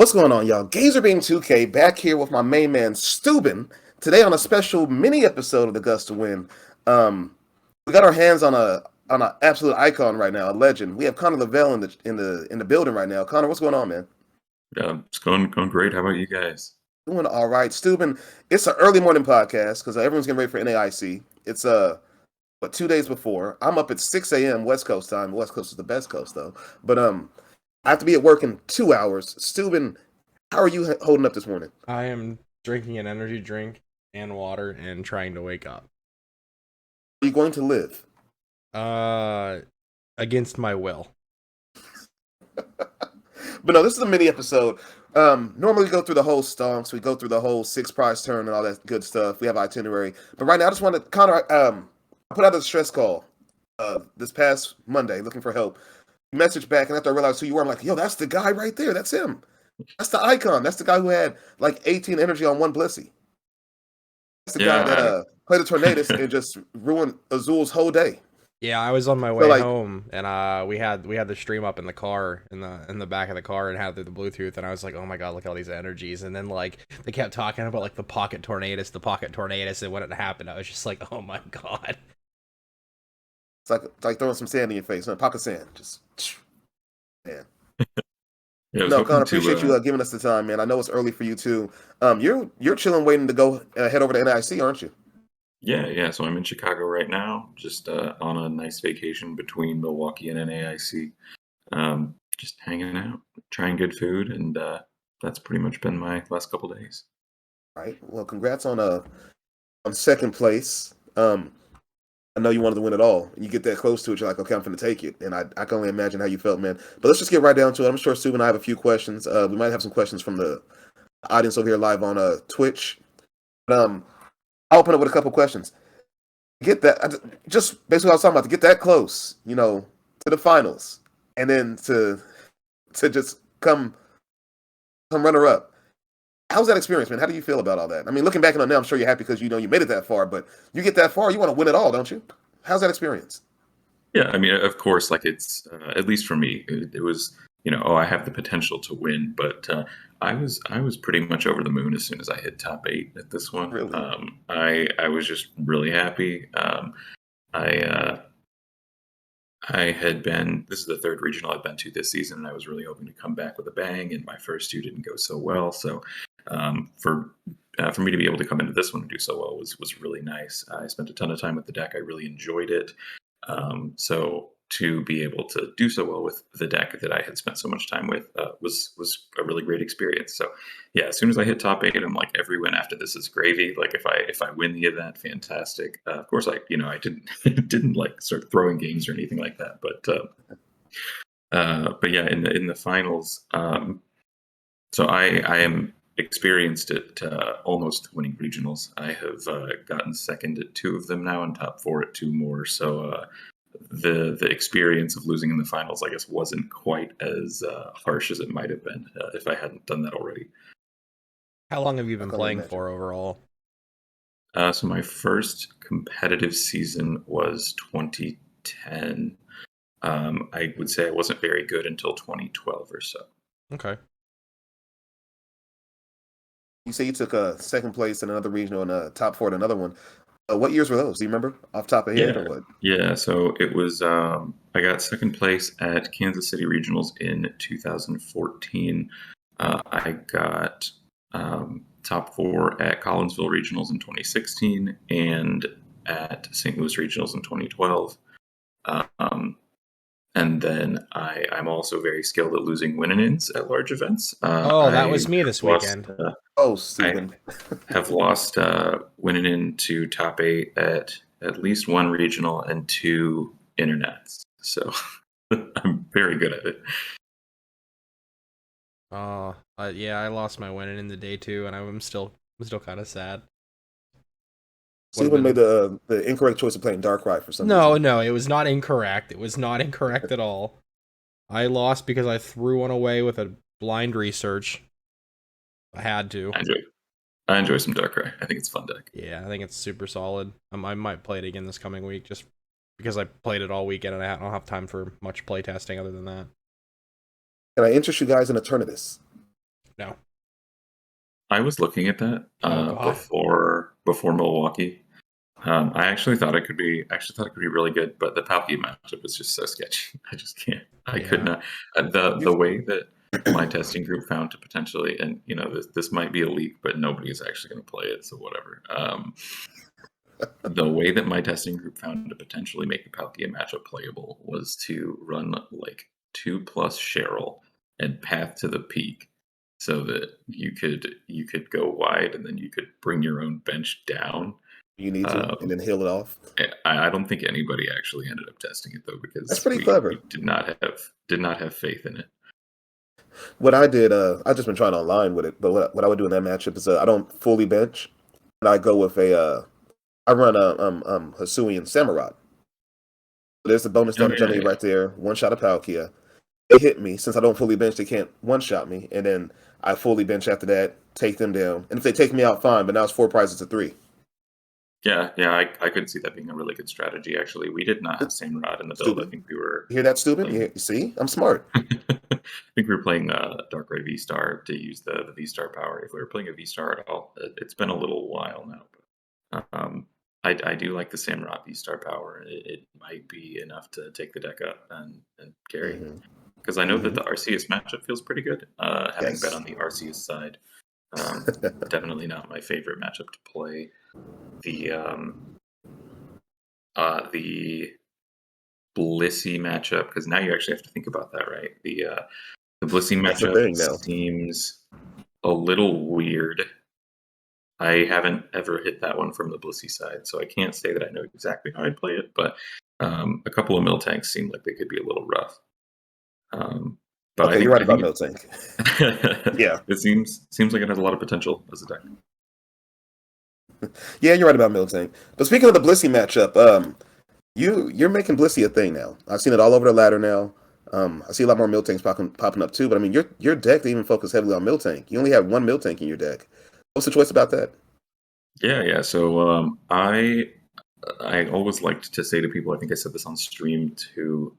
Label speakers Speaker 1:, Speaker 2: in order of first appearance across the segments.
Speaker 1: What's going on, y'all? Gazer Being 2K back here with my main man Steuben today on a special mini episode of the Gust to Win. We got our hands on an absolute icon right now, a legend. We have Connor LaVelle in the building right now. Connor, what's going on, man?
Speaker 2: It's going great. How about you guys?
Speaker 1: Doing all right, Steuben. It's an early morning podcast because everyone's getting ready for NAIC. It's 2 days before. I'm up at 6 a.m. West Coast time. West Coast is the best coast though, but I have to be at work in 2 hours. Steuben, how are you holding up this morning?
Speaker 3: I am drinking an energy drink and water and trying to wake up.
Speaker 1: Are you going to live?
Speaker 3: Against my will.
Speaker 1: But no, this is a mini episode. Normally we go through the whole stonks, we go through the whole 6 prize turn and all that good stuff. We have itinerary. But right now I just want to Connor, I put out a stress call this past Monday looking for help. Message back, and after I realized who you were, I'm like, yo, that's the guy right there. That's him. That's the icon. That's the guy who had like 18 energy on one Blissey. That's the guy that played the Tornadoes and just ruined Azul's whole day.
Speaker 3: Yeah, I was on my way home, and we had the stream up in the car, in the back of the car, and had the Bluetooth, and I was like, oh my god, look at all these energies. And then like they kept talking about like the pocket tornadoes, and when it happened, I was just like, oh my god.
Speaker 1: It's like throwing some sand in your face, pocket sand, just man.
Speaker 2: Yeah,
Speaker 1: no, Connor, appreciate you giving us the time, man. I know it's early for you too. You're chilling, waiting to go head over to NAIC, aren't you?
Speaker 2: Yeah. So I'm in Chicago right now, just on a nice vacation between Milwaukee and NAIC. Just hanging out, trying good food, and that's pretty much been my last couple days.
Speaker 1: All right. Well, congrats on second place. I know you wanted to win it all. You get that close to it, you're like, okay, I'm going to take it. And I can only imagine how you felt, man. But let's just get right down to it. I'm sure Sue and I have a few questions. We might have some questions from the audience over here live on Twitch. But I'll open up with a couple questions. Get that, just basically what I was talking about, to get that close, to the finals. And then to just come runner up. How's that experience, man? How do you feel about all that? I mean, looking back on it now, I'm sure you're happy because you made it that far, but you get that far, you want to win it all, don't you? How's that experience?
Speaker 2: Yeah, I mean, of course, like it's, at least for me, it was, I have the potential to win, but I was pretty much over the moon as soon as I hit top 8 at this one.
Speaker 1: Really?
Speaker 2: I was just really happy. I had been, this is the third regional I've been to this season, and I was really hoping to come back with a bang, and my first 2 didn't go so well. So for me to be able to come into this one and do so well was really nice. I spent a ton of time with the deck. I really enjoyed it. So to be able to do so well with the deck that I had spent so much time with was a really great experience. So yeah, as soon as I hit top 8, I'm like, every win after this is gravy. Like if I win the event, fantastic. Of course, I didn't like start throwing games or anything like that. But yeah, in the finals, so I am experienced at almost winning regionals. I have gotten second at 2 of them now and top 4 at 2 more. So the experience of losing in the finals, I guess, wasn't quite as harsh as it might have been if I hadn't done that already.
Speaker 3: How long have you been playing for overall?
Speaker 2: So my first competitive season was 2010. I would say I wasn't very good until 2012 or so.
Speaker 3: Okay.
Speaker 1: You say you took a second place in another regional and top 4 in another one. What years were those? Do you remember off the top of your head or what?
Speaker 2: Yeah, so it was, I got second place at Kansas City Regionals in 2014. I got top 4 at Collinsville Regionals in 2016 and at St. Louis Regionals in 2012. And then I'm also very skilled at losing win-ins at large events.
Speaker 3: That was me this weekend.
Speaker 1: Stephen.
Speaker 2: I have lost winning into top 8 at least 1 regional and 2 internets. So I'm very good at it.
Speaker 3: Yeah, I lost my winning in the day too, and I'm still kind of sad.
Speaker 1: Stephen made the incorrect choice of playing Darkrai for some reason.
Speaker 3: No, it was not incorrect. It was not incorrect at all. I lost because I threw one away with a blind research. I had to.
Speaker 2: I enjoy some Darkrai. I think it's a fun deck.
Speaker 3: Yeah, I think it's super solid. I might play it again this coming week, just because I played it all weekend and I don't have time for much playtesting other than that.
Speaker 1: Can I interest you guys in Eternatus?
Speaker 3: No.
Speaker 2: I was looking at that
Speaker 3: God.
Speaker 2: before Milwaukee. I actually thought it could be really good, but the Palkia matchup was just so sketchy. I just can't. I could not. The way that my testing group found to potentially, and this might be a leak, but nobody is actually going to play it, so whatever. The way that my testing group found to potentially make the Palkia matchup playable was to run like 2+ Cheryl and Path to the Peak, so that you could go wide and then you could bring your own bench down.
Speaker 1: You need to, and then heal it off.
Speaker 2: I don't think anybody actually ended up testing it though, because
Speaker 1: that's pretty clever.
Speaker 2: We did not have faith in it.
Speaker 1: What I did, I've just been trying online with it, but what I would do in that matchup is I don't fully bench, and I go with I run a Hisuian Samurott. There's the bonus damage on me right there. One shot of Palkia. They hit me. Since I don't fully bench, they can't one-shot me. And then I fully bench after that, take them down. And if they take me out, fine. But now it's 4 prizes to 3.
Speaker 2: Yeah, I could see that being a really good strategy, actually. We did not have Samurott in the build. I think we were...
Speaker 1: You hear that, Steuben? You see? I'm smart.
Speaker 2: I think we were playing Darkrai V-Star to use the V-Star power. If we were playing a V-Star at all, it's been a little while now. But, I do like the Samurott V-Star power. It might be enough to take the deck up and carry. Because I know that the Arceus matchup feels pretty good, having been on the Arceus side. Definitely not my favorite matchup to play. The Blissey matchup, because now you actually have to think about that, right? The Blissey matchup seems a little weird. I haven't ever hit that one from the Blissey side, so I can't say that I know exactly how I'd play it, but a couple of Miltanks seem like they could be a little rough. But
Speaker 1: okay, you're right about Miltank. Yeah.
Speaker 2: It seems like it has a lot of potential as a deck.
Speaker 1: Yeah, you're right about Miltank. But speaking of the Blissey matchup, you're making Blissey a thing now. I've seen it all over the ladder now. I see a lot more Miltanks popping up too. But I mean, your deck didn't even focus heavily on Miltank. You only have one Miltank in your deck. What's the choice about that?
Speaker 2: Yeah. So I always liked to say to people, I think I said this on stream too.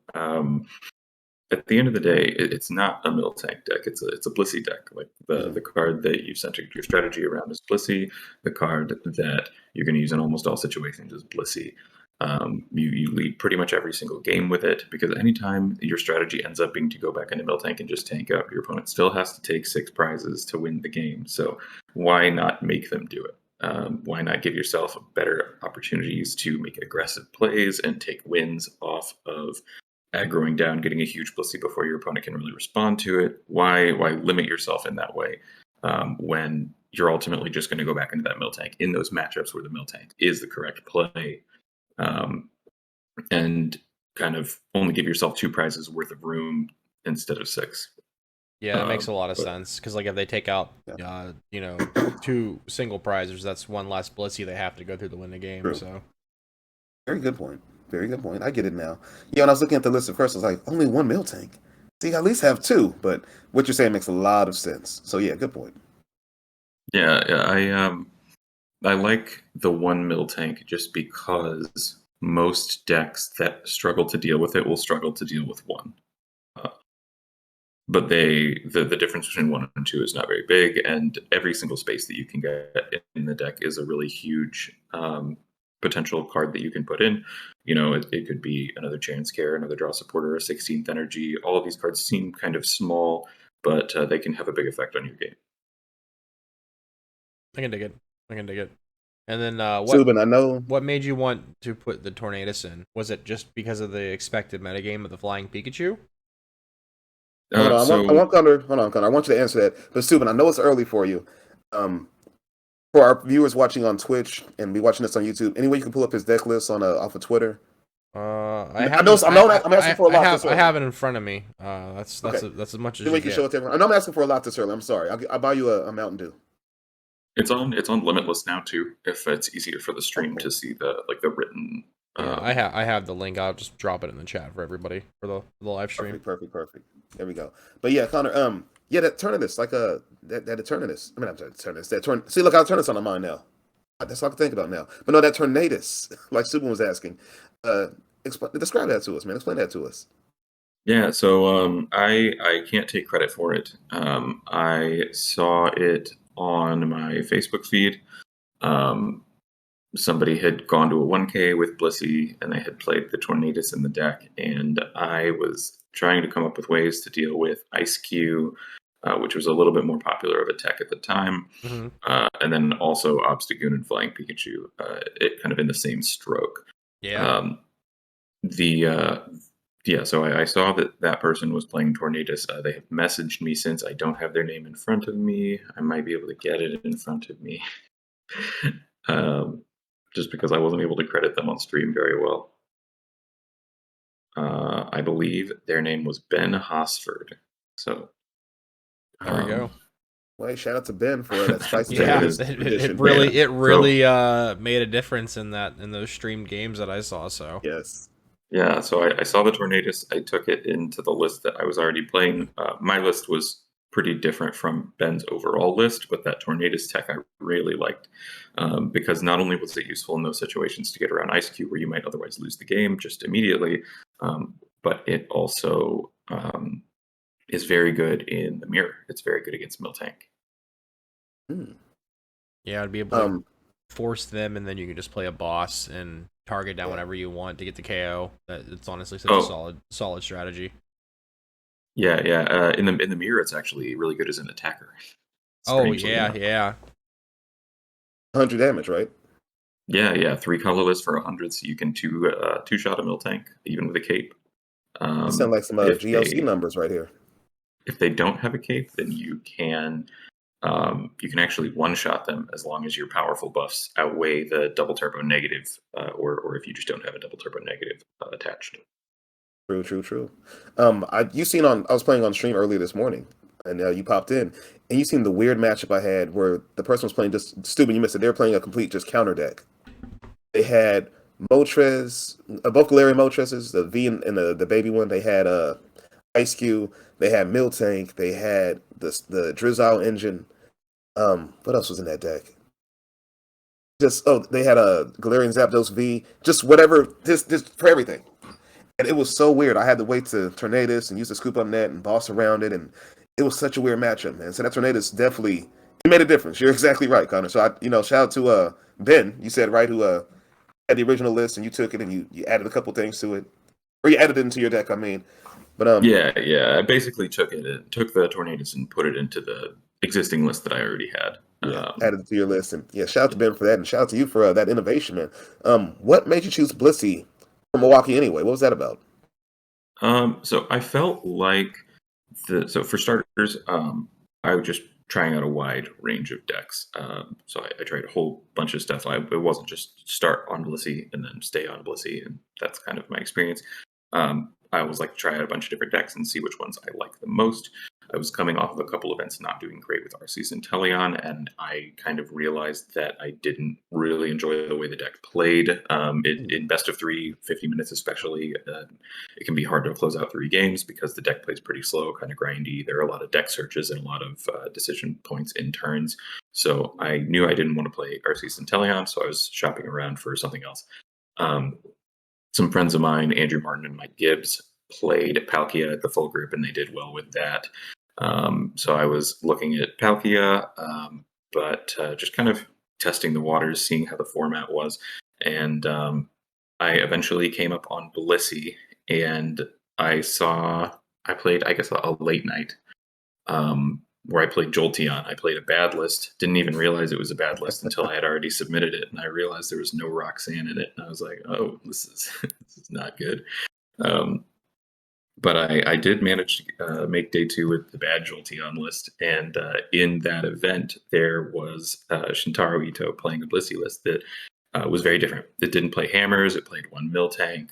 Speaker 2: At the end of the day, it's not a Miltank deck. It's a Blissey deck. Like the card that you've centered your strategy around is Blissey. The card that you're going to use in almost all situations is Blissey. You lead pretty much every single game with it, because anytime your strategy ends up being to go back into Miltank and just tank up, your opponent still has to take 6 prizes to win the game. So why not make them do it? Why not give yourself better opportunities to make aggressive plays and take wins off of aggroing down, getting a huge Blissey before your opponent can really respond to it? Why limit yourself in that way when you're ultimately just going to go back into that Miltank in those matchups where the Miltank is the correct play, and kind of only give yourself 2 prizes worth of room instead of 6.
Speaker 3: Yeah, that makes a lot of sense, because like if they take out 2 single prizes, that's 1 less Blissey they have to go through to win the game. True. So
Speaker 1: very good point. Very good point. I get it now. Yeah, when I was looking at the list at first, I was like, only 1 Miltank. See, I at least have 2, but what you're saying makes a lot of sense. So yeah, good point.
Speaker 2: Yeah, I like the 1 Miltank just because most decks that struggle to deal with it will struggle to deal with 1. But the difference between 1 and 2 is not very big, and every single space that you can get in the deck is a really huge potential card that you can put in. It could be another Chance Care, another Draw Supporter, a 16th Energy. All of these cards seem kind of small, but they can have a big effect on your game.
Speaker 3: I can dig it. And then what made you want to put the Tornadus in? Was it just because of the expected metagame of the Flying Pikachu?
Speaker 1: Hold on, I want Connor. I want you to answer that. But Steuben, I know it's early for you. For our viewers watching on Twitch and be watching this on YouTube, any way you can pull up his deck list on off of Twitter?
Speaker 3: I'm asking for a lot. I have it in front of me. That's as much as you can
Speaker 1: show it to everyone. I know I'm asking for a lot this early. I'm sorry. I'll buy you a Mountain Dew.
Speaker 2: It's on Limitless now too. If it's easier for the stream to see the written.
Speaker 3: I have the link. I'll just drop it in the chat for everybody for the live stream.
Speaker 1: Perfect. There we go. But yeah, Connor. That Eternatus, like that Eternatus. I mean, I'm sorry, Eternatus. That See, look, Eternatus on my mind now. That's all I can think about now. But no, that Tornadus, like Steuben was asking. Describe that to us, man. Explain that to us.
Speaker 2: Yeah, so I can't take credit for it. I saw it on my Facebook feed. Um, Somebody had gone to a 1K with Blissey, and they had played the Tornadus in the deck, and I was trying to come up with ways to deal with Ice Q, which was a little bit more popular of a tech at the time,
Speaker 3: Mm-hmm.
Speaker 2: and then also Obstagoon and Flying Pikachu, it kind of in the same stroke.
Speaker 3: Yeah.
Speaker 2: Um, the Yeah, so I saw that that person was playing Tornadus. They have messaged me since. I don't have their name in front of me. I might be able to get it in front of me, um, just because I wasn't able to credit them on stream very well. I believe their name was Ben Hosford. So
Speaker 3: There we go.
Speaker 1: Well, shout out to Ben for that spicy
Speaker 3: Yeah,
Speaker 1: Tornadus
Speaker 3: it
Speaker 1: tradition.
Speaker 3: really
Speaker 2: Yeah.
Speaker 3: it really made a difference in those streamed games that I saw. So
Speaker 1: Yes.
Speaker 2: Yeah, so I saw the Tornadus. I took it into the list that I was already playing. My list was pretty different from Ben's overall list, but that Tornadus tech I really liked, because not only was it useful in those situations to get around Ice Cube where you might otherwise lose the game just immediately, but it also is very good in the mirror. It's very good against Miltank.
Speaker 3: yeah, I'd be able to force them, and then you can just play a boss and target down whenever you want to get the KO. It's honestly such a solid strategy.
Speaker 2: Yeah, yeah. In the mirror, it's actually really good as an attacker.
Speaker 3: Strangely enough. Yeah.
Speaker 1: 100 damage, right?
Speaker 2: Yeah. 3 colorless for 100, so you can two-shot a Miltank, even with a cape.
Speaker 1: These sound like some GLC numbers right here.
Speaker 2: If they don't have a cape, then you can actually one-shot them as long as your powerful buffs outweigh the double turbo negative, or if you just don't have a double turbo negative attached.
Speaker 1: True. I was playing on stream earlier this morning, and you popped in, and you seen the weird matchup I had where the person was playing just stupid. You missed it. They were playing a complete just counter deck. They had Moltres, both Galarian Moltreses, the V and the baby one. They had Ice Cube. They had Miltank. They had the Drizzile engine. What else was in that deck? They had a Galarian Zapdos V. Just whatever. Just for everything. And it was so weird. I had to wait to Tornadus and use the scoop up net and boss around it, and it was such a weird matchup, man. So that Tornadus definitely made a difference. You're exactly right, Connor. So shout out to Ben. You said right who had the original list, and you took it and you added a couple things to it, or you added it into your deck. I mean, but
Speaker 2: yeah. I basically took the Tornadus and put it into the existing list that I already had.
Speaker 1: Added it to your list, and shout out to Ben for that, and shout out to you for that innovation, man. What made you choose Blissey from Milwaukee anyway? What was that about?
Speaker 2: So I felt like for starters, I was just trying out a wide range of decks. So I tried a whole bunch of stuff. It wasn't just start on Blissey and then stay on Blissey, and that's kind of my experience. I always like to try out a bunch of different decks and see which ones I like the most. I was coming off of a couple events not doing great with Arceus and Teleon, and I kind of realized that I didn't really enjoy the way the deck played. In best of 3, 50 minutes especially, it can be hard to close out 3 games because the deck plays pretty slow, kind of grindy. There are a lot of deck searches and a lot of decision points in turns. So I knew I didn't want to play Arceus and Teleon, so I was shopping around for something else. Some friends of mine, Andrew Martin and Mike Gibbs, played Palkia at the full group, and they did well with that. So I was looking at Palkia, but just kind of testing the waters, seeing how the format was. And I eventually came up on Blissey, and I played, I guess, a late night where I played Jolteon. I played a bad list, didn't even realize it was a bad list until I had already submitted it, and I realized there was no Roxanne in it, and I was like, oh, this is not good. But I did manage to make day 2 with the bad Jolteon list, and in that event, there was Shintaro Ito playing a Blissey list that was very different. It didn't play hammers, it played 1 Miltank.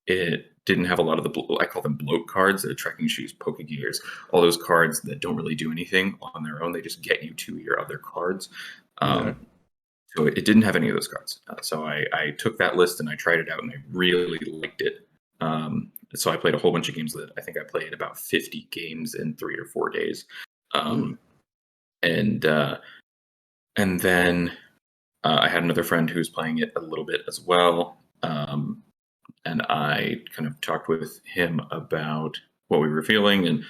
Speaker 2: It didn't have a lot of I call them bloat cards, the trekking shoes, Pokegears, all those cards that don't really do anything on their own. They just get you to your other cards. So it didn't have any of those cards. So I took that list and I tried it out, and I really liked it. So I played a whole bunch of games I think I played about 50 games in 3 or 4 days. And then I had another friend who was playing it a little bit as well. and I kind of talked with him about what we were feeling, and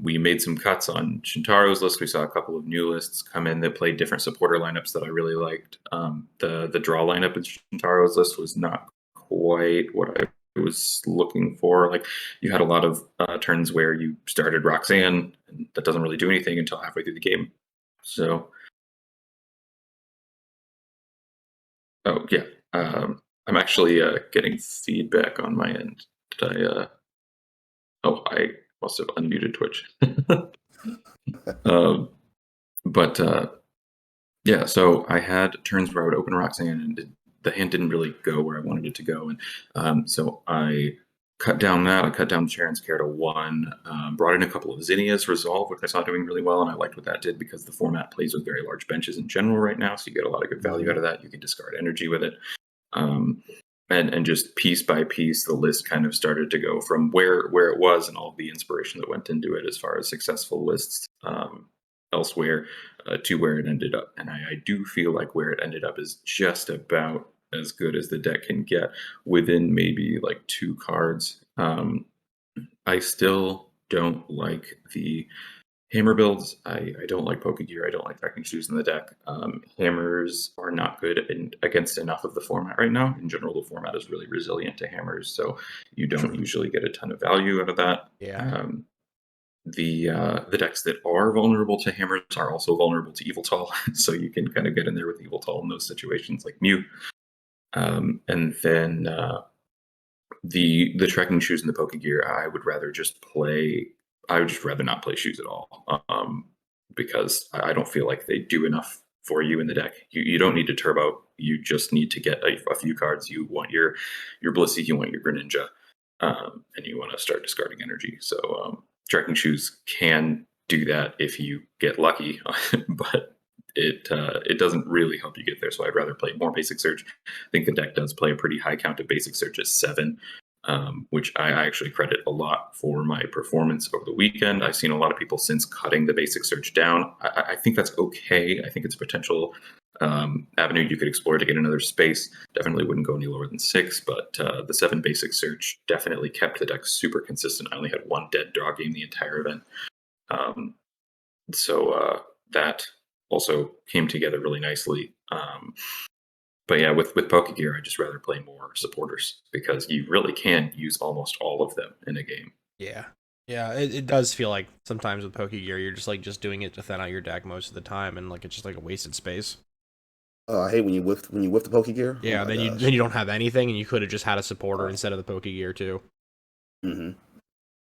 Speaker 2: we made some cuts on Shintaro's list. We saw a couple of new lists come in that played different supporter lineups that I really liked. The draw lineup in Shintaro's list was not quite what I was looking for. Like, you had a lot of turns where you started Roxanne, and that doesn't really do anything until halfway through the game. So, oh yeah, I'm actually getting feedback on my end. Did I? Oh, I must have unmuted Twitch. But yeah, so I had turns where I would open Roxanne, and the hand didn't really go where I wanted it to go, and so I cut down that. I cut down Sharon's Care to 1, brought in a couple of Zinnia's Resolve, which I saw doing really well, and I liked what that did because the format plays with very large benches in general right now, so you get a lot of good value out of that. You can discard energy with it. And just piece by piece, the list kind of started to go from where it was and all the inspiration that went into it as far as successful lists elsewhere to where it ended up. And I do feel like where it ended up is just about as good as the deck can get within maybe like 2 cards. I still don't like the hammer builds. I don't like Pokegear. I don't like Tracking Shoes in the deck. Hammers are not good against enough of the format right now. In general, the format is really resilient to hammers, so you don't usually get a ton of value out of that.
Speaker 3: Yeah.
Speaker 2: The decks that are vulnerable to hammers are also vulnerable to Evil so you can kind of get in there with Evil in those situations, like Mew. And then the Trekking Shoes and the Pokegear, I would just rather not play shoes at all, because I don't feel like they do enough for you in the deck. You don't need to turbo. You just need to get a few cards. You want your Blissey, you want your Greninja, and you want to start discarding energy. So Trekking Shoes can do that if you get lucky, but it doesn't really help you get there. So I'd rather play more Basic Search. I think the deck does play a pretty high count of Basic Search at 7. Which I actually credit a lot for my performance over the weekend. I've seen a lot of people since cutting the Basic Search down. I think that's okay. I think it's a potential avenue you could explore to get another space. Definitely wouldn't go any lower than 6, but the 7 Basic Search definitely kept the deck super consistent. I only had 1 dead draw game the entire event. So that also came together really nicely. But yeah, with Pokegear, I'd just rather play more supporters because you really can use almost all of them in a game.
Speaker 3: Yeah. Yeah, it does feel like sometimes with Pokegear, you're just doing it to thin out your deck most of the time, and like it's just like a wasted space.
Speaker 1: I hate when you whiff the Pokegear.
Speaker 3: Yeah, then you don't have anything, and you could have just had a supporter instead of the Pokegear too.
Speaker 1: Mm-hmm.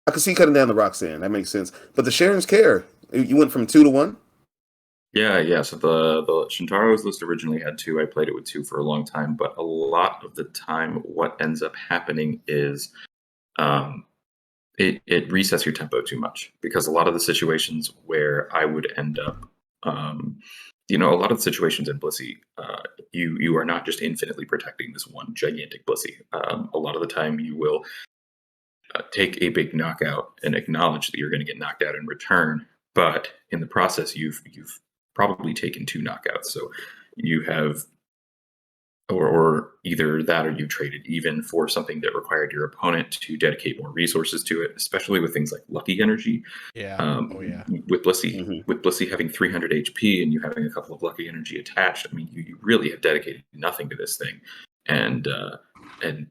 Speaker 1: I can see cutting down the Roxanne. That makes sense. But the Sharon's Care, you went from 2 to 1.
Speaker 2: Yeah. So the Shintaro's list originally had 2. I played it with 2 for a long time, but a lot of the time, what ends up happening is it resets your tempo too much, because a lot of the situations where I would end up, a lot of the situations in Blissey, you are not just infinitely protecting this one gigantic Blissey. A lot of the time, you will take a big knockout and acknowledge that you're going to get knocked out in return, but in the process, you've probably taken 2 knockouts. So you have, or either that or you traded even for something that required your opponent to dedicate more resources to it, especially with things like Lucky Energy.
Speaker 3: Yeah.
Speaker 2: With Blissey,
Speaker 1: Mm-hmm.
Speaker 2: with Blissey having 300 HP and you having a couple of Lucky Energy attached, I mean, you really have dedicated nothing to this thing. And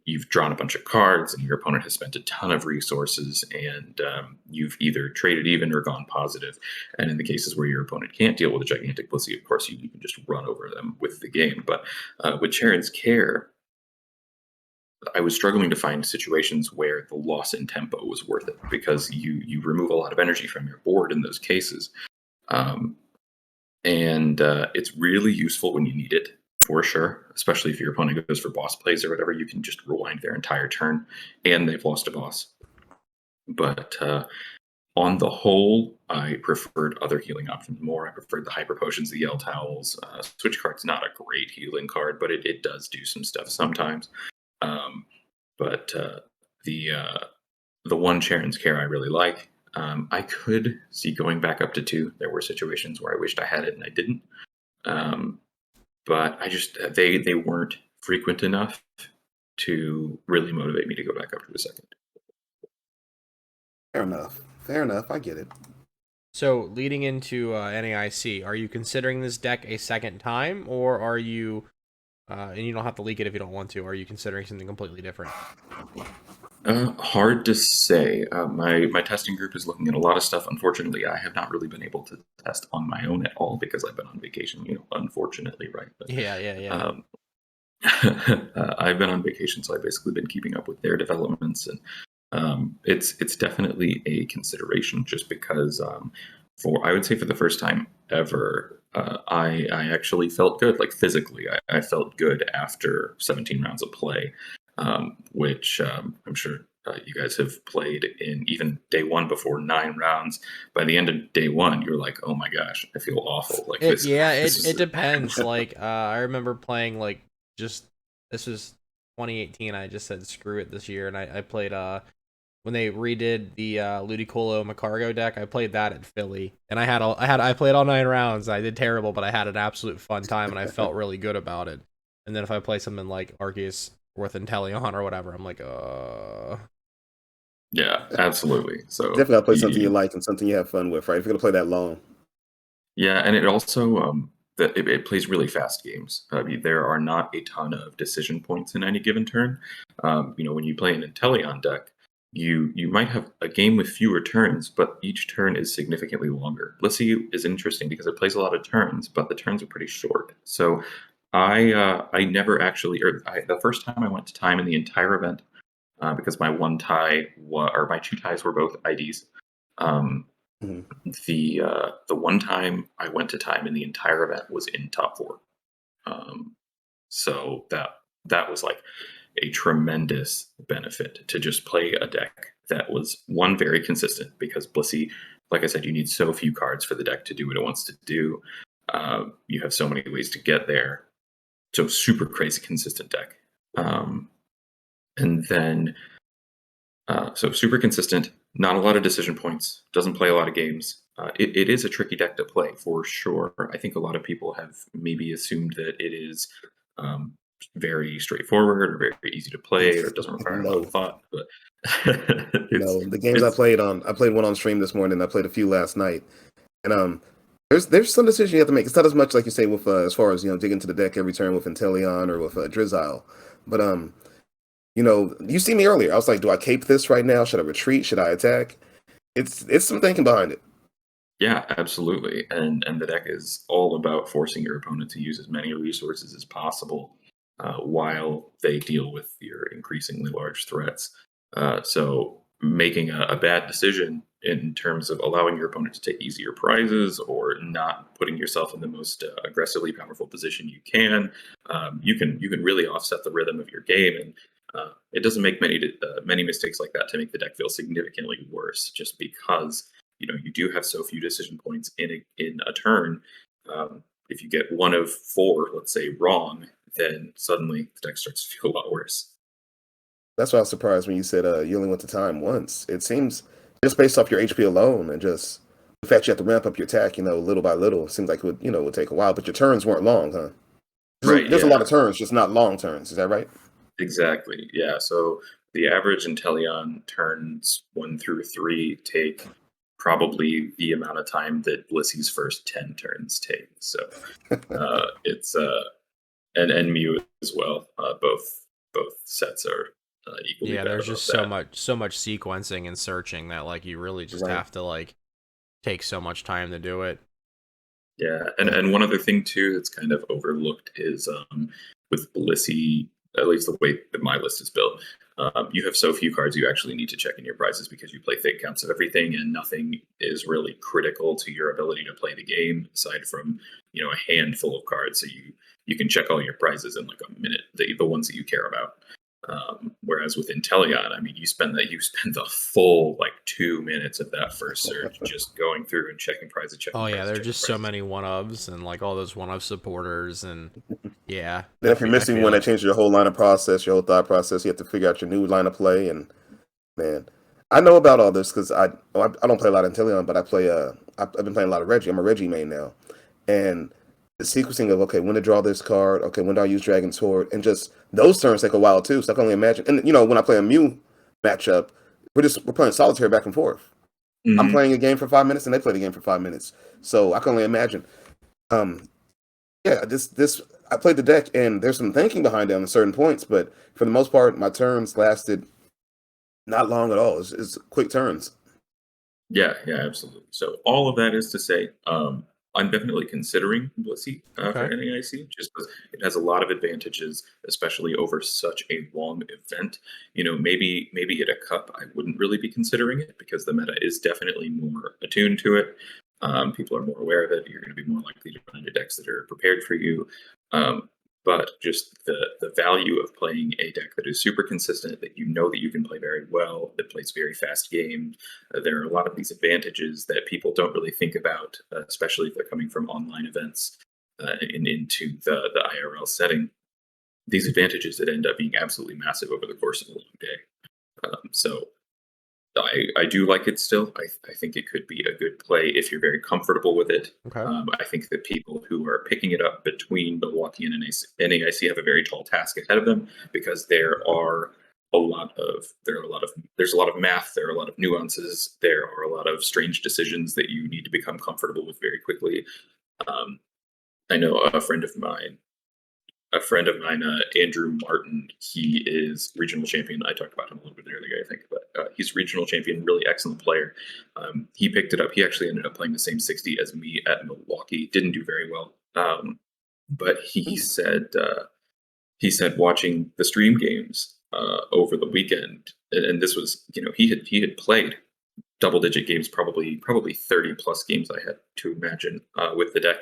Speaker 2: you've drawn a bunch of cards, and your opponent has spent a ton of resources, and you've either traded even or gone positive. And in the cases where your opponent can't deal with a gigantic Blissey, of course, you can just run over them with the game. But with Sharon's Care, I was struggling to find situations where the loss in tempo was worth it, because you remove a lot of energy from your board in those cases. And it's really useful when you need it, for sure, especially if your opponent goes for boss plays or whatever. You can just rewind their entire turn, and they've lost a boss. But on the whole, I preferred other healing options more. I preferred the Hyper Potions, the Yell Towels. Switch Card's not a great healing card, but it does do some stuff sometimes. But the one Sharon's Care I really like. I could see going back up to 2. There were situations where I wished I had it and I didn't. But I just they weren't frequent enough to really motivate me to go back up to a second.
Speaker 1: Fair enough. Fair enough. I get it.
Speaker 3: So leading into NAIC, are you considering this deck a second time, or are you, and you don't have to leak it if you don't want to, are you considering something completely different?
Speaker 2: Hard to say. My testing group is looking at a lot of stuff. Unfortunately, I have not really been able to test on my own at all because I've been on vacation, unfortunately, right? But,
Speaker 3: Yeah.
Speaker 2: I've been on vacation, so I've basically been keeping up with their developments, and it's definitely a consideration just because I would say for the first time ever, I actually felt good, like physically. I felt good after 17 rounds of play, which I'm sure you guys have played in even day one before 9 rounds. By the end of day one, you're like, oh my gosh, I feel awful. Like
Speaker 3: it depends. Like I remember playing this was 2018. I just said screw it this year, and I played when they redid the Ludicolo Macargo deck. I played that at Philly, and I played all 9 rounds. I did terrible, but I had an absolute fun time, and I felt really good about it. And then if I play something like Arceus with Inteleon or whatever, I'm like,
Speaker 2: Yeah, absolutely. So
Speaker 1: definitely gotta play something you like and something you have fun with, right? If you're gonna play that long.
Speaker 2: Yeah, and it also it plays really fast games. I mean, there are not a ton of decision points in any given turn. When you play an Inteleon deck, you might have a game with fewer turns, but each turn is significantly longer. Blissey is interesting because it plays a lot of turns, but the turns are pretty short. So I never actually, the first time I went to time in the entire event, because my one tie or my 2 ties were both IDs. The one time I went to time in the entire event was in top 4. So that was like a tremendous benefit to just play a deck that was one very consistent, because Blissey, like I said, you need so few cards for the deck to do what it wants to do. You have so many ways to get there. So super crazy consistent deck. And then so super consistent, not a lot of decision points, doesn't play a lot of games. It is a tricky deck to play for sure. I think a lot of people have maybe assumed that it is very straightforward or very easy to play, or it doesn't require a lot of thought. But
Speaker 1: no, the games I played one on stream this morning. I played a few last night, and there's some decisions you have to make. It's not as much like you say with as far as dig into the deck every turn with Inteleon or with Drizzile, but you see me earlier. I was like, do I cape this right now? Should I retreat? Should I attack? It's some thinking behind it.
Speaker 2: Yeah, absolutely. And the deck is all about forcing your opponent to use as many resources as possible while they deal with your increasingly large threats. So making a bad decision in terms of allowing your opponent to take easier prizes or not putting yourself in the most aggressively powerful position you can, you can really offset the rhythm of your game. And it doesn't make many mistakes like that to make the deck feel significantly worse, just because you do have so few decision points in a turn. If you get 1 of 4, let's say, wrong, then suddenly the deck starts to feel a lot worse.
Speaker 1: That's why I was surprised when you said you only went to time once. It seems just based off your HP alone and just the fact you have to ramp up your attack, little by little. It seems like it would take a while, but your turns weren't long, huh? There's a lot of turns, just not long turns. Is that right?
Speaker 2: Exactly. Yeah. So the average Inteleon turns 1 through 3 take probably the amount of time that Blissey's first 10 turns take. So it's and Mew as well. Both sets are equally.
Speaker 3: Yeah, there's just so much sequencing and searching that you really just have to take so much time to do it.
Speaker 2: Yeah, and one other thing too that's kind of overlooked is with Blissey, at least the way that my list is built, you have so few cards you actually need to check in your prizes because you play fake counts of everything, and nothing is really critical to your ability to play the game aside from a handful of cards. So you can check all your prizes in like a minute, the ones that you care about. Whereas with Inteleon, I mean, you spend the full 2 minutes of that first search just going through and checking prizes.
Speaker 3: Oh yeah, there are just so many 1-ofs and all those 1-of supporters, and yeah.
Speaker 1: Then if you're missing one, that changes your whole line of process, your whole thought process. You have to figure out your new line of play, and man, I know about all this because I don't play a lot of Inteleon, but I play I've been playing a lot of Reggie. I'm a Reggie main now, and the sequencing of, okay, when to draw this card, okay, when do I use Dragon's Horde, and just those turns take a while too. So I can only imagine. And when I play a Mew matchup, we're playing solitaire back and forth. I'm
Speaker 2: Mm-hmm.
Speaker 1: playing a game for 5 minutes, and they play the game for 5 minutes. So I can only imagine. Um, yeah, this I played the deck, and there's some thinking behind it on certain points, but for the most part, my turns lasted not long at all. It's quick turns.
Speaker 2: Yeah, yeah, absolutely. So all of that is to say, I'm definitely considering Blissey for
Speaker 3: Okay.
Speaker 2: NAIC just because it has a lot of advantages, especially over such a long event. Maybe at a cup, I wouldn't really be considering it because the meta is definitely more attuned to it. People are more aware of it. You're going to be more likely to run into decks that are prepared for you. Um, but just the value of playing a deck that is super consistent, that you know that you can play very well, that plays very fast games. There are a lot of these advantages that people don't really think about, especially if they're coming from online events and into the IRL setting. These advantages that end up being absolutely massive over the course of a long day. So I do like it still. I think it could be a good play if you're very comfortable with it.
Speaker 3: Okay.
Speaker 2: I think that people who are picking it up between Milwaukee and NAIC have a very tall task ahead of them because there's a lot of math, there are a lot of nuances, there are a lot of strange decisions that you need to become comfortable with very quickly. Um, I know a friend of mine, Andrew Martin, he is regional champion. I talked about him a little bit earlier, I think, but he's regional champion, really excellent player. He picked it up. He actually ended up playing the same 60 as me at Milwaukee. Didn't do very well, but he said watching the stream games over the weekend, and this was, he had played double-digit games, probably 30 plus games I had to imagine with the deck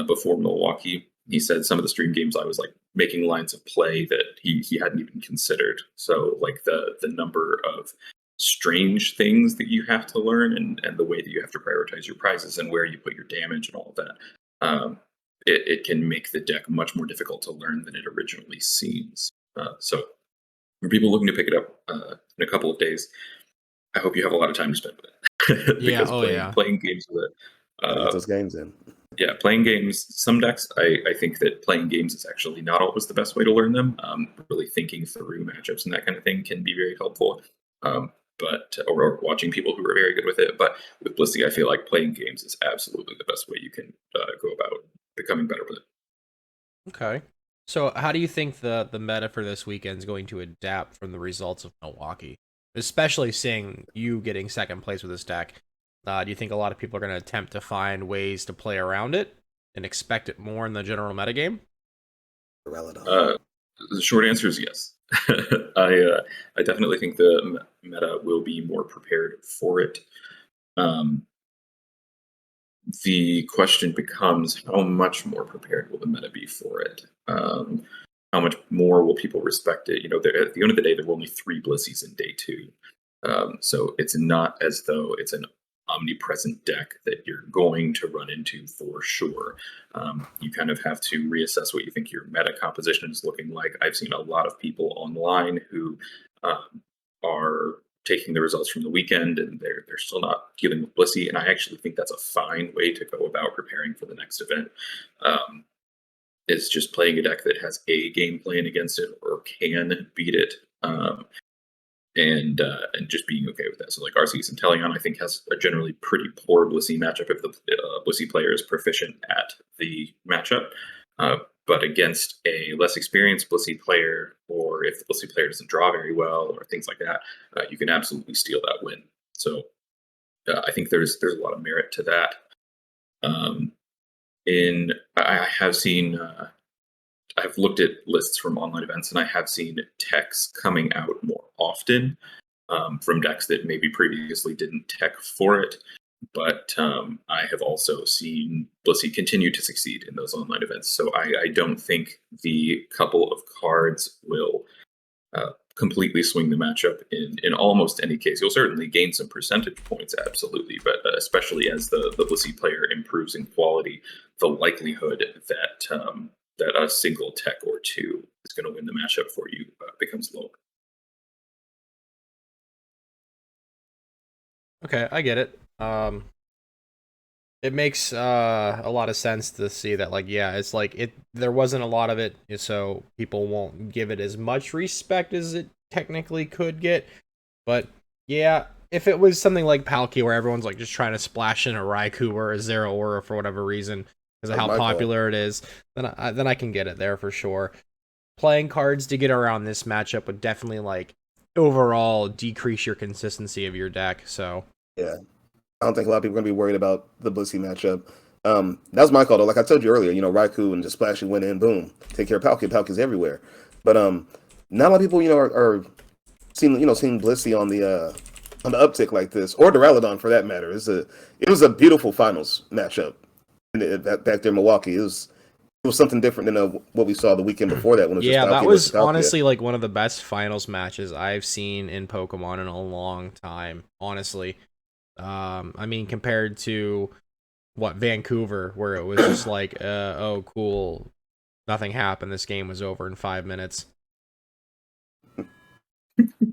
Speaker 2: before Milwaukee. He said some of the stream games I was like making lines of play that he hadn't even considered. So like the number of strange things that you have to learn and the way that you have to prioritize your prizes and where you put your damage and all of that. It can make the deck much more difficult to learn than it originally seems. So for people looking to pick it up in a couple of days, I hope you have a lot of time to spend with it.
Speaker 3: Yeah.
Speaker 2: Because
Speaker 3: Oh yeah.
Speaker 2: playing games with it,
Speaker 1: Gotta get
Speaker 2: uh,
Speaker 1: those games in.
Speaker 2: yeah, playing games, some decks, I think that playing games is actually not always the best way to learn them. Really thinking through matchups and that kind of thing can be very helpful. Or watching people who are very good with it. But with Blissey, I feel like playing games is absolutely the best way you can go about becoming better with it.
Speaker 3: Okay. So how do you think the meta for this weekend is going to adapt from the results of Milwaukee? Especially seeing you getting second place with this deck. Do you think a lot of people are going to attempt to find ways to play around it and expect it more in the general metagame?
Speaker 2: The short answer is yes. I definitely think the meta will be more prepared for it. Um, the question becomes how much more prepared will the meta be for it? How much more will people respect it? At the end of the day, there were only 3 Blissies in day 2. So it's not as though it's an omnipresent deck that you're going to run into for sure. You kind of have to reassess what you think your meta composition is looking like. I've seen a lot of people online who are taking the results from the weekend and they're still not dealing with Blissey, and I actually think that's a fine way to go about preparing for the next event. Is just playing a deck that has a game plan against it or can beat it, and just being okay with that. So like Arceus and Teleon, I think has a generally pretty poor Blissey matchup if the Blissey player is proficient at the matchup. But against a less experienced Blissey player, or if the Blissey player doesn't draw very well, or things like that, you can absolutely steal that win. So I think there's a lot of merit to that. I have seen. I've looked at lists from online events, and I have seen techs coming out more often from decks that maybe previously didn't tech for it. But I have also seen Blissey continue to succeed in those online events. So I don't think the couple of cards will completely swing the matchup in almost any case. You'll certainly gain some percentage points, absolutely, but especially as the Blissey player improves in quality, the likelihood that a single tech or two is going to win the matchup for you becomes lower.
Speaker 3: Okay, I get it. It makes a lot of sense to see that, like, yeah, it's like there wasn't a lot of it, so people won't give it as much respect as it technically could get. But yeah, if it was something like Palkia where everyone's like just trying to splash in a Raikou or a Zero Aura for whatever reason because of
Speaker 1: Like
Speaker 3: how
Speaker 1: my call.
Speaker 3: popular it is, then I can get it there for sure. Playing cards to get around this matchup would definitely like overall decrease your consistency of your deck. So
Speaker 1: Yeah. I don't think a lot of people are going to be worried about the Blissey matchup. That was my call, though. Like I told you earlier, Raikou and just splashing went in, boom, take care of Palkia. Palkia's everywhere. But not a lot of people, are seeing Blissey on the uptick like this, or Duraludon for that matter. It was a beautiful finals matchup back there in Milwaukee. It was something different than what we saw the weekend before that when it was just
Speaker 3: yeah, that
Speaker 1: Palkia versus
Speaker 3: was
Speaker 1: Palkia.
Speaker 3: honestly like one of the best finals matches I've seen in Pokemon in a long time. Honestly, I mean compared to what Vancouver, where it was just like, oh cool, nothing happened. This game was over in 5 minutes.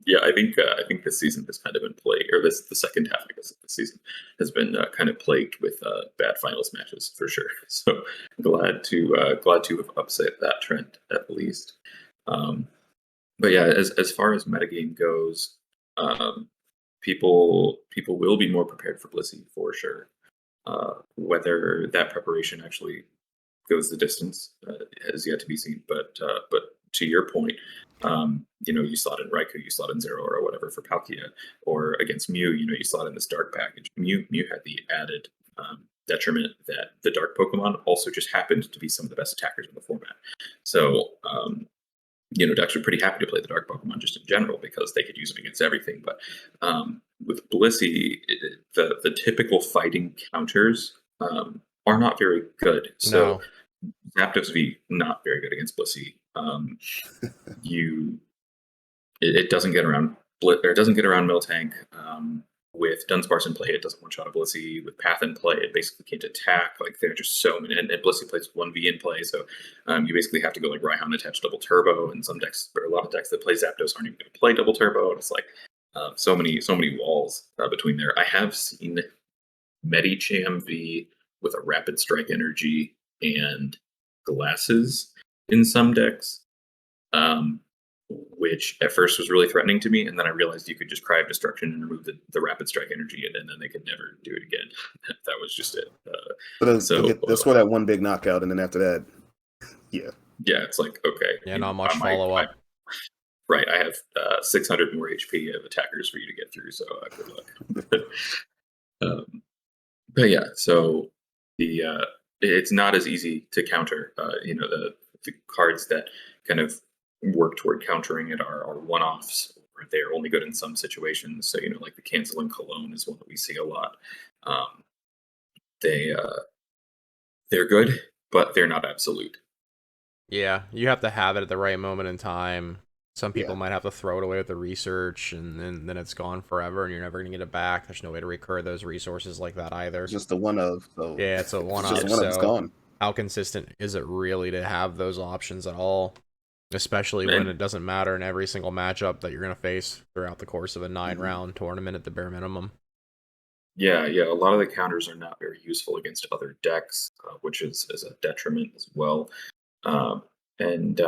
Speaker 2: Yeah, I think this season has kind of been plagued, or the second half, I guess, of the season has been kind of plagued with bad finals matches for sure. So glad to have upset that trend at least. Um, but yeah, as far as metagame goes, um, people will be more prepared for Blissey for sure. Whether that preparation actually goes the distance has yet to be seen. But to your point, you slot in Raikou, you slot in Zero or whatever for Palkia, or against Mew, you slot in this Dark package. Mew had the added detriment that the Dark Pokemon also just happened to be some of the best attackers in the format. So decks are pretty happy to play the Dark Pokemon just in general because they could use them against everything. But with Blissey, the typical fighting counters are not very good. So
Speaker 3: No.
Speaker 2: Zapdos V not very good against Blissey. It doesn't get around it doesn't get around Miltank. With Dunsparce in play, it doesn't one-shot a Blissey. With Path in play, it basically can't attack. Like, there are just so many. And Blissey plays 1v in play, so you basically have to go like Raihound attach double turbo. And some decks, or a lot of decks that play Zapdos aren't even going to play double turbo. And it's like so many walls between there. I have seen Medicham V with a Rapid Strike energy and glasses in some decks. Which at first was really threatening to me, and then I realized you could just Cry of Destruction and remove the Rapid Strike energy, and then they could never do it again. That was just it.
Speaker 1: They'll score that one big knockout, and then after that, yeah,
Speaker 2: it's like, okay,
Speaker 3: Yeah, not much follow up.
Speaker 2: Right, I have 600 more HP of attackers for you to get through, so good luck. But yeah, so it's not as easy to counter. The cards that kind of work toward countering it are one-offs, or they're only good in some situations. So like the canceling Cologne is one that we see a lot. They're good, but they're not absolute.
Speaker 3: Yeah, you have to have it at the right moment in time. Some people might have to throw it away with the research, and then it's gone forever, and you're never going to get it back. There's no way to recur those resources like that either.
Speaker 1: It's just a one of. So
Speaker 3: yeah, it's a one of.
Speaker 1: It's gone.
Speaker 3: How consistent is it really to have those options at all? Especially when it doesn't matter in every single matchup that you're going to face throughout the course of a 9-round tournament at the bare minimum.
Speaker 2: Yeah, a lot of the counters are not very useful against other decks, which is a detriment as well. And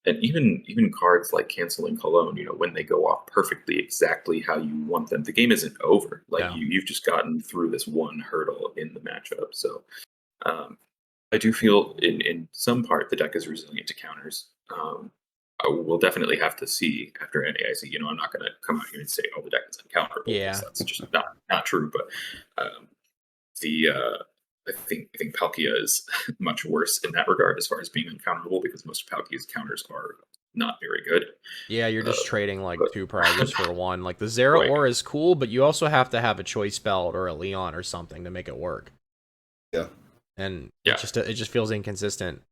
Speaker 2: even cards like canceling Cologne, when they go off perfectly exactly how you want them, the game isn't over. Like, you've just gotten through this one hurdle in the matchup. So I do feel in some part the deck is resilient to counters. We'll definitely have to see after NAIC. I'm not going to come out here and say, "Oh, the deck is uncounterable."
Speaker 3: Yeah,
Speaker 2: That's just not true. But I think Palkia is much worse in that regard as far as being uncounterable, because most of Palkia's counters are not very good.
Speaker 3: Yeah, you're just trading like two prizes for one. Like the Zero Aura is cool, but you also have to have a Choice Belt or a Leon or something to make it work.
Speaker 1: Yeah.
Speaker 3: And it just feels inconsistent.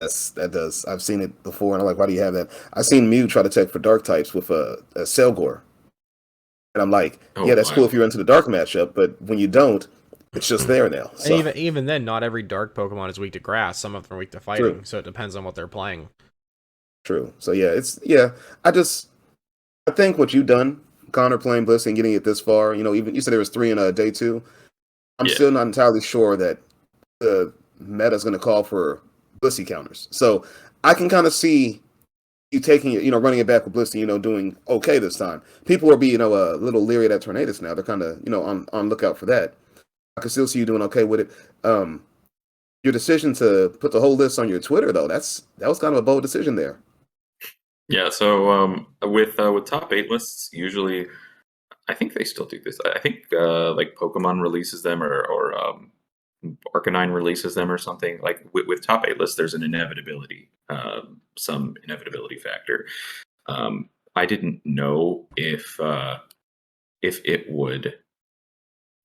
Speaker 1: That does. I've seen it before, and I'm like, why do you have that? I've seen Mew try to tech for dark types with a Selgor. And I'm like, that's cool if you're into the dark matchup, but when you don't, it's just there now. So.
Speaker 3: And even then, not every dark Pokemon is weak to grass. Some of them are weak to fighting, so it depends on what they're playing.
Speaker 1: True. So I think what you've done, Connor, playing Blissey and getting it this far, even you said there was 3 in day 2. I'm still not entirely sure that the meta is going to call for Blissey counters. So I can kind of see you taking it, running it back with Blissey, doing okay this time. People will be, a little leery of that Tornadus now. They're kind of, on lookout for that. I can still see you doing okay with it. Your decision to put the whole list on your Twitter, though, that was kind of a bold decision there.
Speaker 2: Yeah. So with top 8 lists, usually, I think they still do this. I think like Pokemon releases them or Arcanine releases them or something. Like with top 8 lists, there's an inevitability, some inevitability factor. I didn't know if it would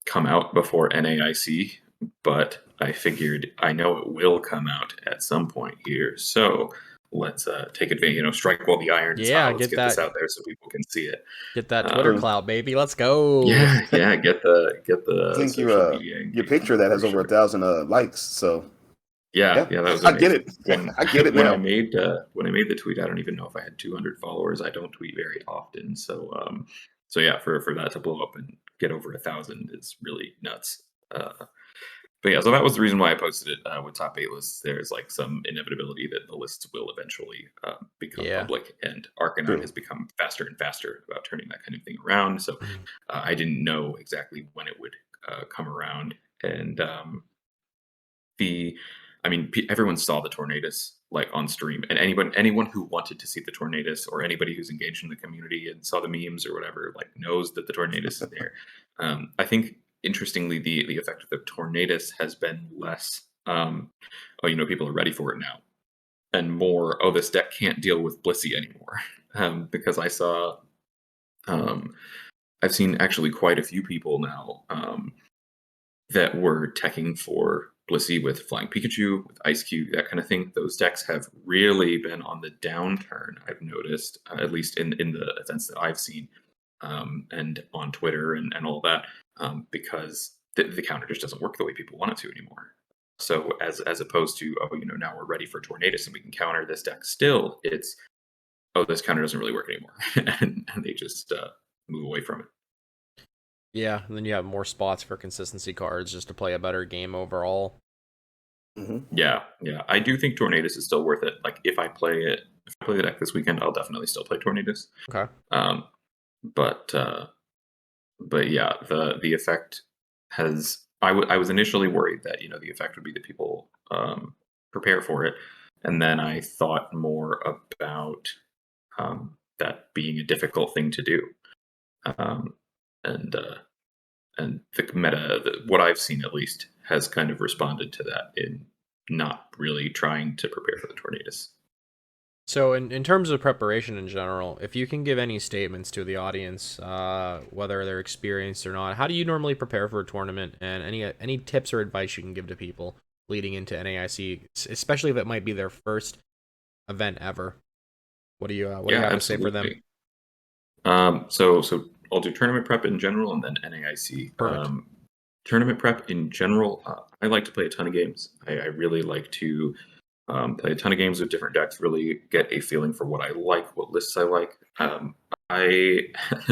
Speaker 2: come out before NAIC, but I figured I know it will come out at some point here. So let's take advantage, strike while the iron is hot. Let's get this out there so people can see it.
Speaker 3: Get that Twitter clout, baby. Let's go.
Speaker 2: Yeah, get the
Speaker 1: I think your picture that has over 1,000 likes. So
Speaker 2: yeah, that was amazing.
Speaker 1: I get it. I get it now.
Speaker 2: When I made the tweet, I don't even know if I had 200 followers. I don't tweet very often, so yeah, for that to blow up and get over 1,000 is really nuts. But yeah, so that was the reason why I posted it with top 8 lists. There's like some inevitability that the lists will eventually become public, and Arcanine has become faster and faster about turning that kind of thing around. So I didn't know exactly when it would come around, and everyone saw the Tornadus like on stream, and anyone who wanted to see the Tornadus, or anybody who's engaged in the community and saw the memes or whatever, like knows that the Tornadus is there. I think interestingly, the effect of the Tornadus has been less, people are ready for it now, and more, this deck can't deal with Blissey anymore. Because I saw, I've seen actually quite a few people now that were teching for Blissey with Flying Pikachu, with Ice Cube, that kind of thing. Those decks have really been on the downturn, I've noticed, at least in the events that I've seen, and on Twitter and all that, because the counter just doesn't work the way people want it to anymore. So as opposed to, now we're ready for Tornadus and we can counter this deck still, it's, this counter doesn't really work anymore. and they just move away from it.
Speaker 3: Yeah, and then you have more spots for consistency cards just to play a better game overall.
Speaker 1: Mm-hmm.
Speaker 2: Yeah. I do think Tornadus is still worth it. Like if I play the deck this weekend, I'll definitely still play Tornadus.
Speaker 3: Okay.
Speaker 2: But yeah, the effect has. I was initially worried that the effect would be that people prepare for it, and then I thought more about that being a difficult thing to do. And the meta, what I've seen at least, has kind of responded to that in not really trying to prepare for the Tornadus.
Speaker 3: So in terms of preparation in general, if you can give any statements to the audience, whether they're experienced or not, how do you normally prepare for a tournament, and any tips or advice you can give to people leading into NAIC, especially if it might be their first event ever? What do you have to say for them?
Speaker 2: So I'll do tournament prep in general and then NAIC. Tournament prep in general, I like to play a ton of games. I really like to play a ton of games with different decks, really get a feeling for what I like, what lists I like.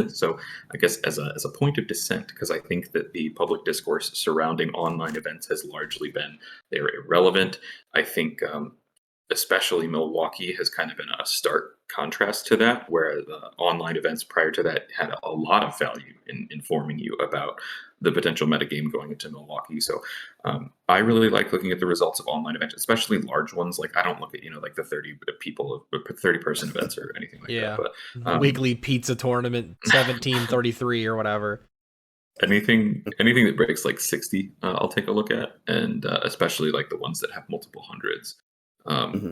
Speaker 2: So I guess as a point of dissent, because I think that the public discourse surrounding online events has largely been, they're irrelevant. I think especially Milwaukee has kind of been a stark contrast to that, where the online events prior to that had a lot of value in informing you about the potential metagame going into Milwaukee. So I really like looking at the results of online events, especially large ones. Like I don't look at, like the 30 person events or anything like that. But
Speaker 3: weekly pizza tournament 1733 or whatever.
Speaker 2: Anything that breaks like 60, I'll take a look at, and especially like the ones that have multiple hundreds.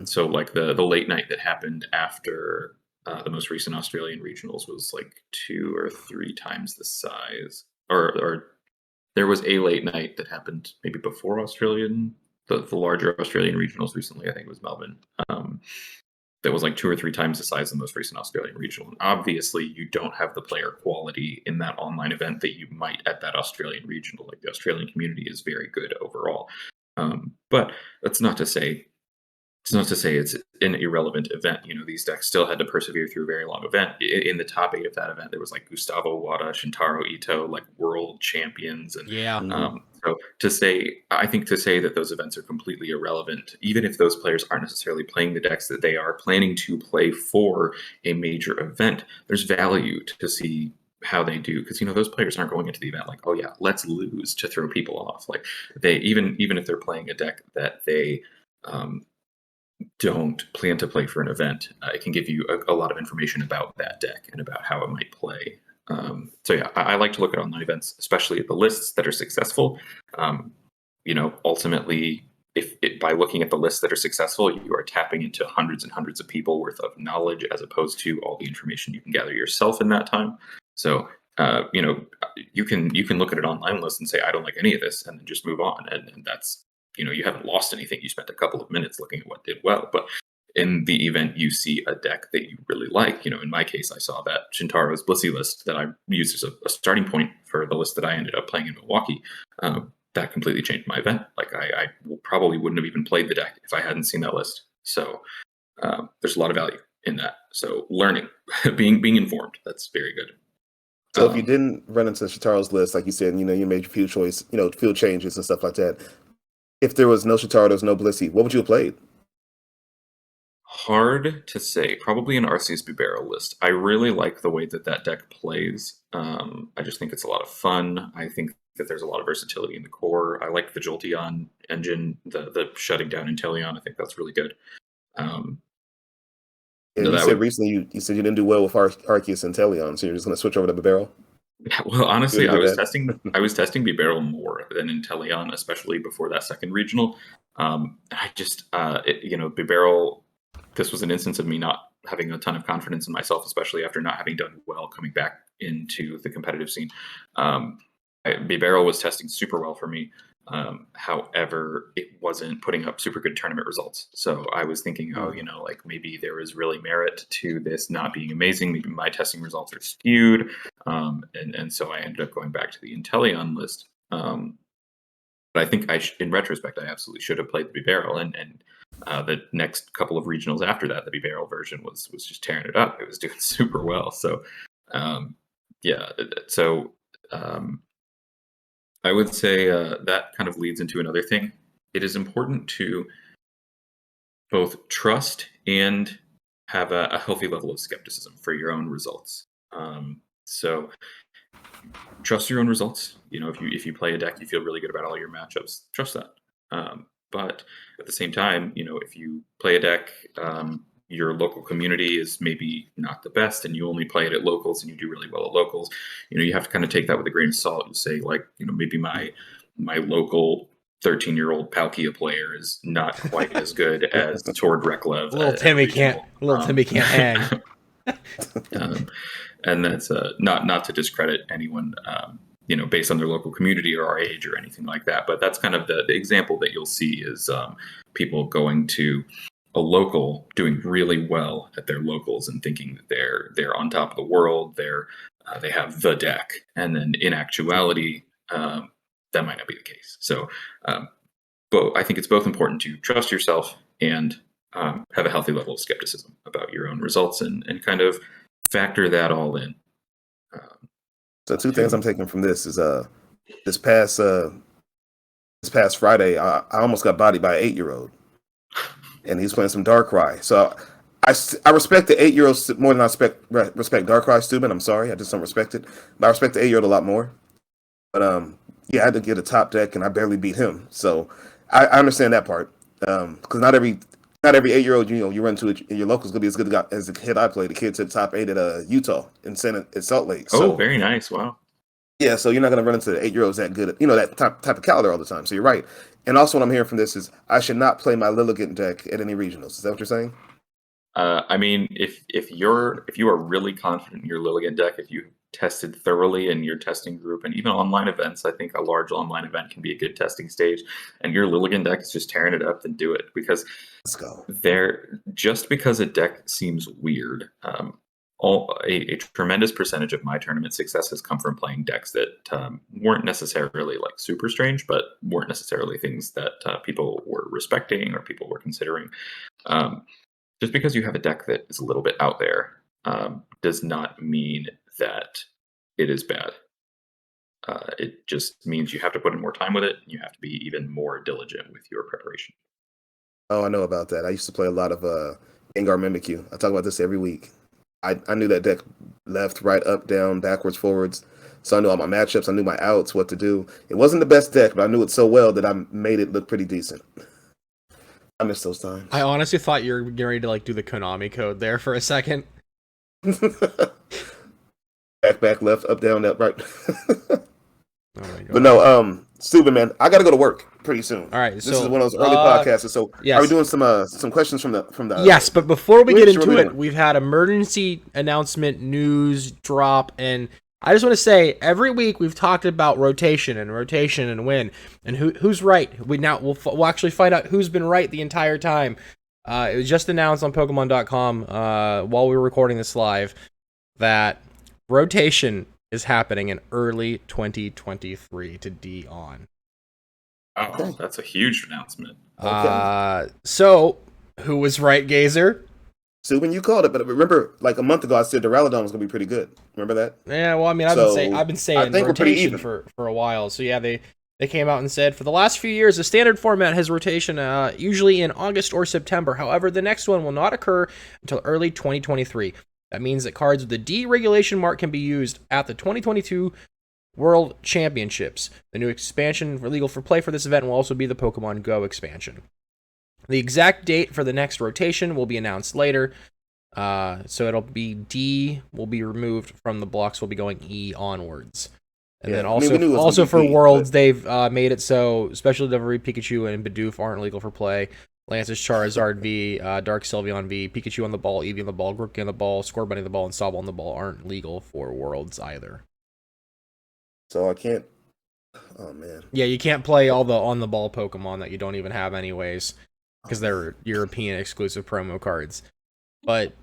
Speaker 2: So like the late night that happened after the most recent Australian regionals was like 2 or 3 times the size, or there was a late night that happened maybe before the larger Australian regionals recently. I think it was Melbourne. That was like 2 or 3 times the size of the most recent Australian regional. And obviously you don't have the player quality in that online event that you might at that Australian regional. Like the Australian community is very good overall. But that's not to say It's not to say it's an irrelevant event. These decks still had to persevere through a very long event. In the top 8 of that event, there was like Gustavo Wada, Shintaro Ito, like world champions. And
Speaker 3: Yeah.
Speaker 2: so I think to say that those events are completely irrelevant, even if those players aren't necessarily playing the decks that they are planning to play for a major event, there's value to see how they do, because those players aren't going into the event like, oh yeah, let's lose to throw people off. Like they even if they're playing a deck that they don't plan to play for an event, it can give you a lot of information about that deck and about how it might play. So yeah, I like to look at online events, especially at the lists that are successful. Ultimately, by looking at the lists that are successful, you are tapping into hundreds and hundreds of people worth of knowledge, as opposed to all the information you can gather yourself in that time. So you can look at an online list and say, I don't like any of this, and then just move on, and that's you haven't lost anything. You spent a couple of minutes looking at what did well. But in the event you see a deck that you really like, in my case, I saw that Shintaro's Blissey list that I used as a starting point for the list that I ended up playing in Milwaukee. That completely changed my event. Like I probably wouldn't have even played the deck if I hadn't seen that list. So there's a lot of value in that. So learning, being informed, that's very good.
Speaker 1: So if you didn't run into Shintaro's list, like you said, you made your field changes and stuff like that. If there was no Shintaro, there was no Blissey, what would you have played?
Speaker 2: Hard to say. Probably an Arceus Bibarel list. I really like the way that deck plays. I just think it's a lot of fun. I think that there's a lot of versatility in the core. I like the Jolteon engine, the shutting down Inteleon. I think that's really good.
Speaker 1: You said recently you said you didn't do well with Arceus and Inteleon, so you're just going to switch over to Bibarel?
Speaker 2: Yeah, well, honestly, I was testing Bibarel more than Inteleon, especially before that second regional. I just, Bibarel, this was an instance of me not having a ton of confidence in myself, especially after not having done well coming back into the competitive scene. Bibarel was testing super well for me. However, it wasn't putting up super good tournament results. So I was thinking, maybe there is really merit to this not being amazing. Maybe my testing results are skewed. And so I ended up going back to the Inteleon list. But I think in retrospect, I absolutely should have played the Bibarel. And the next couple of regionals after that, the Bibarel version was just tearing it up. It was doing super well. So, I would say that kind of leads into another thing. It is important to both trust and have a healthy level of skepticism for your own results. So trust your own results. If you play a deck, you feel really good about all your matchups, trust that. But at the same time, if you play a deck, your local community is maybe not the best, and you only play it at locals and you do really well at locals, you have to kind of take that with a grain of salt. You say, maybe my local 13-year-old Palkia player is not quite as good as Tord Reklev.
Speaker 3: Little Timmy can't hang.
Speaker 2: And that's not to discredit anyone, based on their local community or our age or anything like that. But that's kind of the example that you'll see is people going to a local doing really well at their locals and thinking that they're on top of the world. They have the deck, and then in actuality, that might not be the case. So, I think it's both important to trust yourself and have a healthy level of skepticism about your own results and kind of factor that all in.
Speaker 1: So two things I'm taking from this is this past Friday, I almost got bodied by an 8-year-old, and he's playing some Darkrai. So I respect the 8-year-old more than I respect Darkrai Stupid. I'm sorry, I just don't respect it. But I respect the 8-year-old a lot more. But I had to get a top deck, and I barely beat him. So I understand that part. Because not every 8-year-old you run to in your local is gonna be as good as the kid I played. The kid to the top 8 at Utah in Salt Lake. So,
Speaker 2: very nice. Wow.
Speaker 1: Yeah, so you're not gonna run into the 8-year-olds that good at that type of caliber all the time. So you're right. And also, what I'm hearing from this is I should not play my Lilligant deck at any regionals. Is that what you're saying?
Speaker 2: I mean, if you are really confident in your Lilligant deck, if you tested thoroughly in your testing group and even online events, I think a large online event can be a good testing stage, and your Lilligant deck is just tearing it up, then do it. Because
Speaker 1: let's go.
Speaker 2: Just because a deck seems weird, a tremendous percentage of my tournament success has come from playing decks that weren't necessarily like super strange, but weren't necessarily things that people were respecting or people were considering. Just because you have a deck that is a little bit out there does not mean that it is bad. It just means you have to put in more time with it. And you have to be even more diligent with your preparation.
Speaker 1: Oh, I know about that. I used to play a lot of Gengar Mimikyu. I talk about this every week. I knew that deck left, right, up, down, backwards, forwards. So I knew all my matchups. I knew my outs, what to do. It wasn't the best deck, but I knew it so well that I made it look pretty decent. I miss those times.
Speaker 3: I honestly thought you were getting ready to like do the Konami code there for a second.
Speaker 1: Back, left, up, down, up, right.
Speaker 3: Oh my God.
Speaker 1: But no, Stupid man, I gotta go to work pretty soon.
Speaker 3: All right,
Speaker 1: this is one of those early podcasts. So
Speaker 3: yes.
Speaker 1: Are we doing some questions from the?
Speaker 3: Yes, but before we get into it, we've had emergency announcement, news drop, and I just want to say every week we've talked about rotation and win and who's right. We'll actually find out who's been right the entire time. It was just announced on Pokemon.com while we were recording this live that rotation is happening in early 2023 to D on.
Speaker 2: Oh, that's a huge announcement.
Speaker 3: So who was right, Gazer?
Speaker 1: Subin, you called it, but remember, like a month ago, I said the Duraludon was going to be pretty good. Remember that?
Speaker 3: Yeah, well, I mean, I've been saying rotation for a while. So yeah, they came out and said for the last few years, the standard format has rotation usually in August or September. However, the next one will not occur until early 2023. That means that cards with the deregulation mark can be used at the 2022 World Championships. The new expansion legal for play for this event will also be the Pokemon Go expansion. The exact date for the next rotation will be announced later. So it'll be D will be removed from the blocks. Will be going E onwards. And then also for Worlds, they've made it so Special Delivery Pikachu and Bidoof aren't legal for play. Lance's Charizard V, Dark Sylveon V, Pikachu on the ball, Eevee on the ball, Grookey on the ball, Scorbunny on the ball, and Sobble on the ball aren't legal for Worlds either.
Speaker 1: So I can't. Oh man.
Speaker 3: Yeah, you can't play all the on the ball Pokemon that you don't even have anyways, because they're European exclusive promo cards. But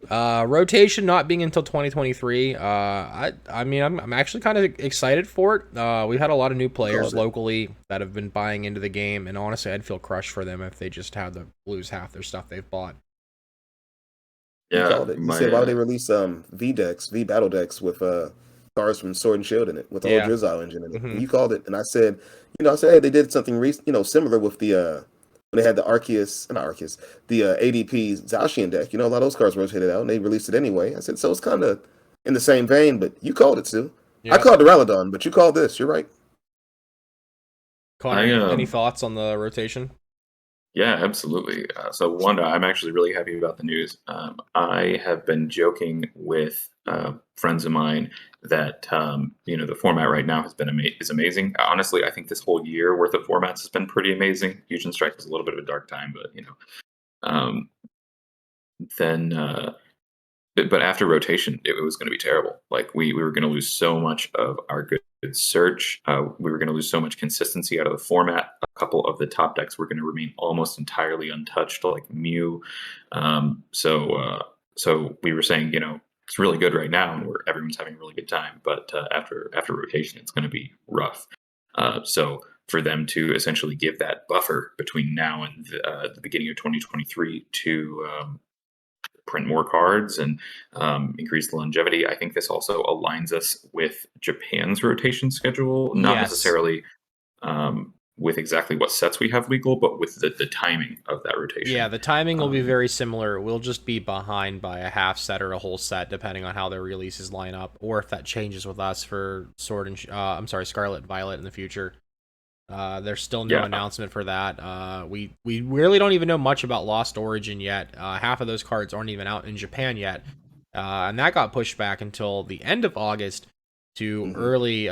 Speaker 3: rotation not being until 2023. I mean, I'm actually kind of excited for it. We've had a lot of new players locally that have been buying into the game, and honestly, I'd feel crushed for them if they just had to lose half their stuff they've bought.
Speaker 1: Yeah, you said why would they release V battle decks with cards from Sword and Shield in it with the whole Drizzile engine in it? Mm-hmm. You called it, and I said, hey, they did something similar with the when they had the the ADP Zacian deck. A lot of those cards rotated out, and they released it anyway. I said, so it's kind of in the same vein, but you called it, Stu. Yeah. I called Duraludon, but you called this. You're right.
Speaker 3: Connor, any thoughts on the rotation?
Speaker 2: Yeah, absolutely. So one, I'm actually really happy about the news. I have been joking with friends of mine that the format right now has been is amazing. Honestly, I think this whole year worth of formats has been pretty amazing. Fusion Strike was a little bit of a dark time, but but after rotation, it was going to be terrible. Like we were going to lose so much of our good search. We were going to lose so much consistency out of the format. A couple of the top decks were going to remain almost entirely untouched, like Mew. So we were saying, it's really good right now, and everyone's having a really good time. But after rotation, it's going to be rough. So for them to essentially give that buffer between now and the beginning of 2023 to print more cards and increase the longevity. I think this also aligns us with Japan's rotation schedule, not necessarily with exactly what sets we have legal, but with the timing of that rotation. Yeah,
Speaker 3: the timing will be very similar. We'll just be behind by a half set or a whole set, depending on how their releases line up, or if that changes with us for Scarlet and Violet in the future. There's still no announcement for that. We really don't even know much about Lost Origin yet. Half of those cards aren't even out in Japan yet, and that got pushed back until the end of August to early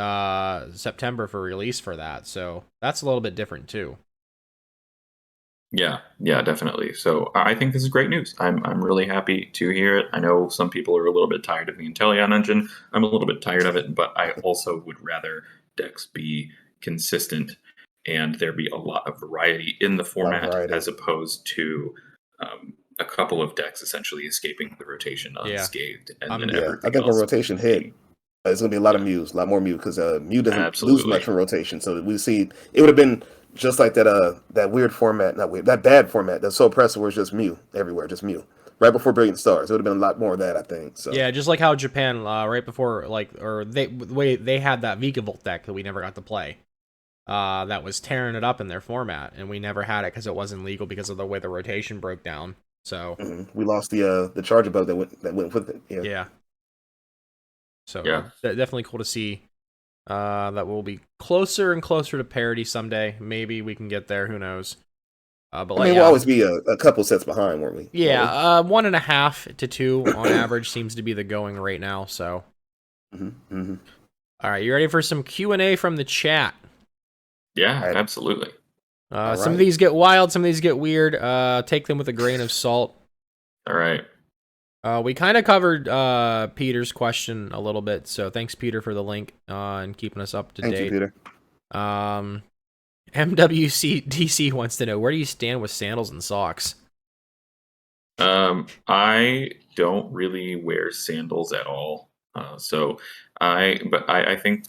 Speaker 3: September for release for that. So that's a little bit different too.
Speaker 2: Yeah, definitely. So I think this is great news. I'm really happy to hear it. I know some people are a little bit tired of the Inteleon engine. I'm a little bit tired of it, but I also would rather decks be consistent and there be a lot of variety in the format as opposed to a couple of decks essentially escaping the rotation unscathed.
Speaker 1: I think when rotation hit, it's going to be a lot of Mews, a lot more Mew, because Mew doesn't lose much from rotation. So we see it would have been just like that weird format, not weird, that bad format that's so oppressive where it's just Mew everywhere, just Mew. Right before Brilliant Stars, it would have been a lot more of that, I think. So
Speaker 3: yeah, just like how Japan right before they had that Vikavolt deck that we never got to play. That was tearing it up in their format, and we never had it because it wasn't legal because of the way the rotation broke down. So
Speaker 1: we lost the charger bug that went with it.
Speaker 3: Yeah. So definitely cool to see. That we'll be closer and closer to parity someday. Maybe we can get there. Who knows? But
Speaker 1: we'll always be a couple sets behind, won't we?
Speaker 3: Yeah, 1.5 to 2 on average seems to be the going right now. So, All right, you ready for some Q&A from the chat?
Speaker 2: Yeah, absolutely.
Speaker 3: Some of these get wild, some of these get weird. Take them with a grain of salt.
Speaker 2: All right.
Speaker 3: We kind of covered Peter's question a little bit, so thanks, Peter, for the link and keeping us up to date.
Speaker 1: Thank you, Peter.
Speaker 3: MWCDC wants to know, where do you stand with sandals and socks?
Speaker 2: I don't really wear sandals at all. I think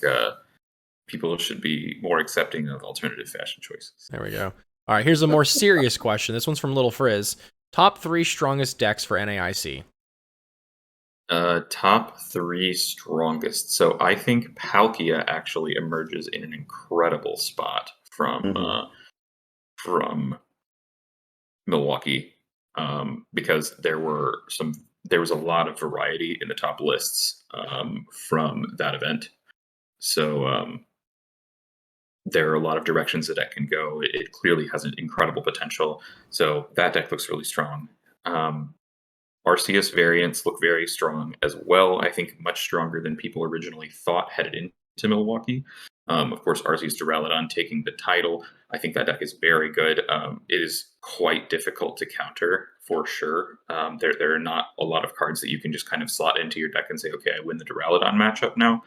Speaker 2: people should be more accepting of alternative fashion choices.
Speaker 3: There we go. All right, here's a more serious question. This one's from Little Frizz. Top 3 strongest decks for NAIC.
Speaker 2: Top 3 strongest. So I think Palkia actually emerges in an incredible spot from Milwaukee, because there was a lot of variety in the top lists from that event. So there are a lot of directions that can go. It clearly has an incredible potential. So that deck looks really strong. Arceus variants look very strong as well. I think much stronger than people originally thought headed into Milwaukee. Of course, Arceus Duraludon taking the title. I think that deck is very good. It is quite difficult to counter for sure. There are not a lot of cards that you can just kind of slot into your deck and say, okay, I win the Duraludon matchup now.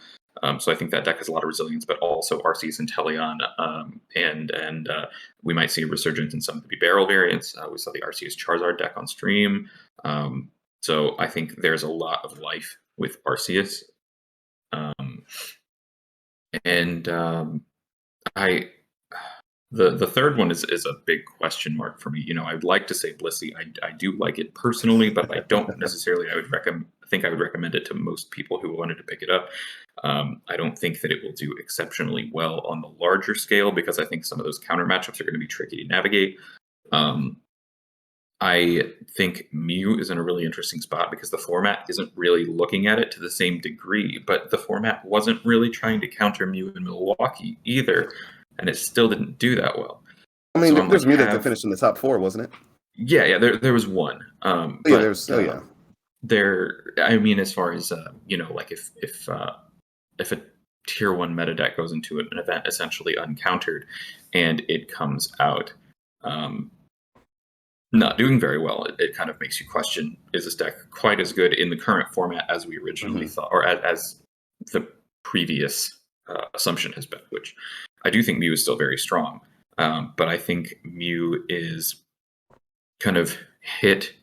Speaker 2: So I think that deck has a lot of resilience, but also Arceus and Teleon, and we might see a resurgence in some of the barrel variants. We saw the Arceus Charizard deck on stream. So I think there's a lot of life with Arceus. The third one is a big question mark for me. I'd like to say Blissey. I do like it personally, but I don't necessarily. I would recommend it to most people who wanted to pick it up. I don't think that it will do exceptionally well on the larger scale because I think some of those counter matchups are going to be tricky to navigate. I think Mew is in a really interesting spot because the format isn't really looking at it to the same degree, but the format wasn't really trying to counter Mew in Milwaukee either, and it still didn't do that well.
Speaker 1: I mean, there's Mew that finished in the top 4, wasn't it?
Speaker 2: Yeah, there was one. I mean, as far as like if a tier 1 meta deck goes into an event essentially uncountered, and it comes out not doing very well, it kind of makes you question: is this deck quite as good in the current format as we originally thought, or as the previous assumption has been? Which I do think Mew is still very strong, but I think Mew is kind of hit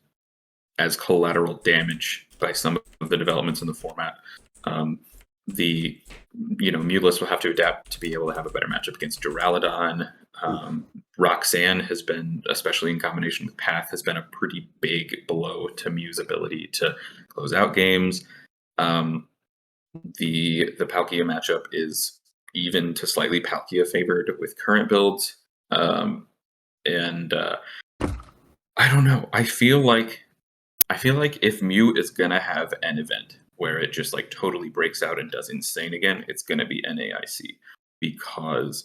Speaker 2: as collateral damage by some of the developments in the format. The Mew list will have to adapt to be able to have a better matchup against Duraludon. Roxanne has been, especially in combination with Path, has been a pretty big blow to Mew's ability to close out games. The Palkia matchup is even to slightly Palkia favored with current builds. I don't know. I feel like if Mew is gonna have an event where it just like totally breaks out and does insane again, it's gonna be NAIC, because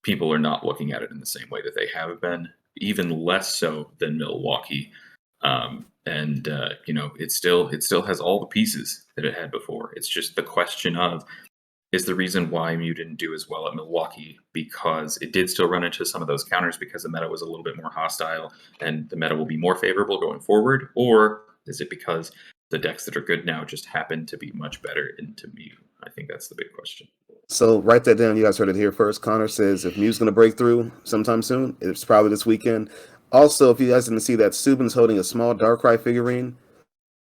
Speaker 2: people are not looking at it in the same way that they have been, even less so than Milwaukee. It still has all the pieces that it had before. It's just the question of, is the reason why Mew didn't do as well at Milwaukee because it did still run into some of those counters because the meta was a little bit more hostile and the meta will be more favorable going forward? Or is it because the decks that are good now just happen to be much better into Mew? I think that's the big question.
Speaker 1: So write that down. You guys heard it here first. Connor says if Mew's going to break through sometime soon, it's probably this weekend. Also, if you guys didn't see that, Subin's holding a small Darkrai figurine.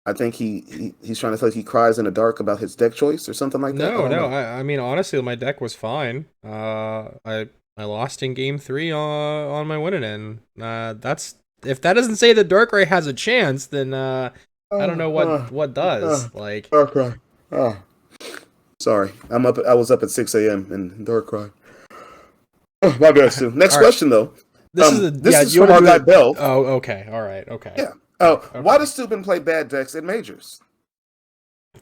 Speaker 1: I think he's trying to tell you he cries in the dark about his deck choice or something like that.
Speaker 3: No. I mean, honestly, my deck was fine. I I lost in game 3 on my winning end. That's if that doesn't say the Darkrai has a chance, then I don't know what does. Like
Speaker 1: Darkrai. Oh, sorry. I was up at 6 a.m. in Darkrai. Oh, my bad, Stu. Next question though. This is from our guy Bell.
Speaker 3: Oh, okay. All right. Okay.
Speaker 1: Yeah. Okay. Why does Stupin play bad decks in majors?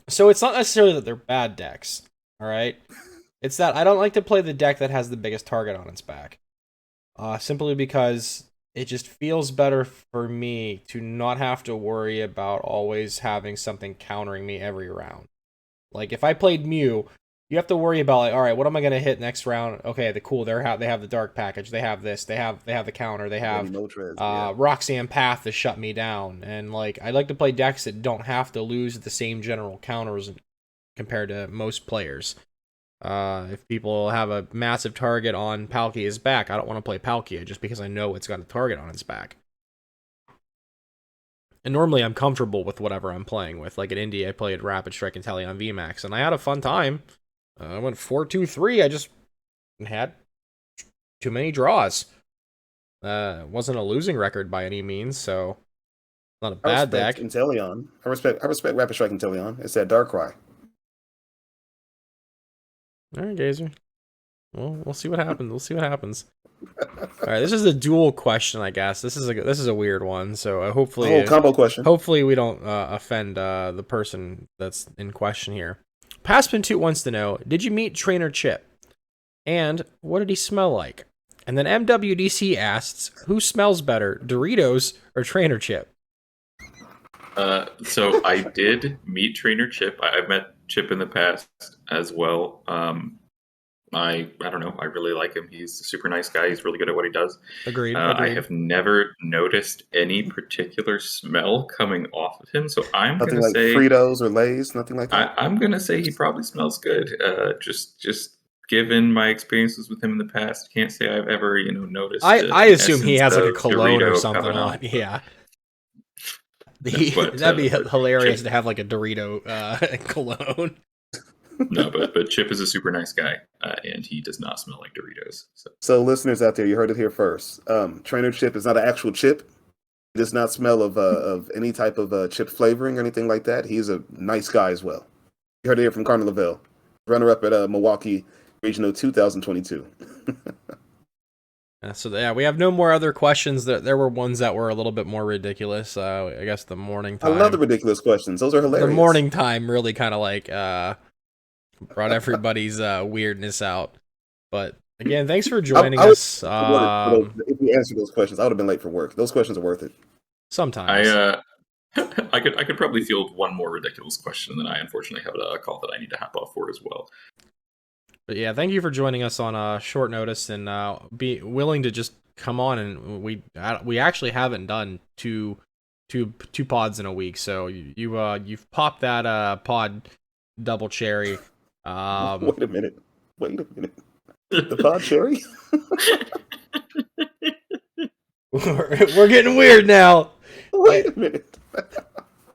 Speaker 3: So it's not necessarily that they're bad decks. All right. It's that I don't like to play the deck that has the biggest target on its back. Simply because it just feels better for me to not have to worry about always having something countering me every round. Like, if I played Mew, you have to worry about, like, all right, what am I going to hit next round? Okay, they have the Dark package, they have this, they have the counter, they have Roxanne Path to shut me down. And, like, I like to play decks that don't have to lose the same general counters compared to most players. If people have a massive target on Palkia's back, I don't want to play Palkia just because I know it's got a target on its back. And normally I'm comfortable with whatever I'm playing with. Like at Indy, I played Rapid Strike and Telly on VMAX, and I had a fun time. I went 4-2-3. I just had too many draws. It wasn't a losing record by any means, so not a bad deck.
Speaker 1: Inteleon. I respect Rapid Strike and Inteleon. It's that Darkrai.
Speaker 3: All right, Gazer. Well, we'll see what happens. We'll see what happens. All right, this is a dual question, I guess. This is a weird one. So hopefully,
Speaker 1: combo question.
Speaker 3: Hopefully, we don't offend the person that's in question here. Passpin2 wants to know: did you meet Trainer Chip? And what did he smell like? And then MWDC asks: who smells better, Doritos or Trainer Chip?
Speaker 2: So I did meet Trainer Chip. I've met Chip in the past as well. I don't know. I really like him. He's a super nice guy. He's really good at what he does.
Speaker 3: Agreed.
Speaker 2: I have never noticed any particular smell coming off of him. So I'm going to say
Speaker 1: Fritos or Lay's, nothing like that.
Speaker 2: I'm going to say he probably smells good. Just given my experiences with him in the past, can't say I've ever noticed.
Speaker 3: I assume he has like a cologne Dorito or something on. Yeah. That'd be hilarious Chip, to have like a Dorito cologne.
Speaker 2: No, but Chip is a super nice guy, and he does not smell like Doritos.
Speaker 1: So listeners out there, you heard it here first. Trainer Chip is not an actual chip. He does not smell of any type of chip flavoring or anything like that. He's a nice guy as well. You heard it here from Connor LaVelle, runner-up at Milwaukee Regional 2022.
Speaker 3: So we have no more other questions. There were ones that were a little bit more ridiculous. I guess the morning time.
Speaker 1: I love the ridiculous questions. Those are hilarious.
Speaker 3: The morning time really kind of like brought everybody's weirdness out. But again, thanks for joining us.
Speaker 1: If we answered those questions, I would have been late for work. Those questions are worth it.
Speaker 3: Sometimes.
Speaker 2: I could probably field one more ridiculous question, and then I unfortunately have a call that I need to hop off for as well.
Speaker 3: But yeah, thank you for joining us on short notice and be willing to just come on. And we actually haven't done two pods in a week, so you've popped that pod double cherry.
Speaker 1: Wait a minute. The pod cherry?
Speaker 3: We're getting weird now.
Speaker 1: Wait a minute.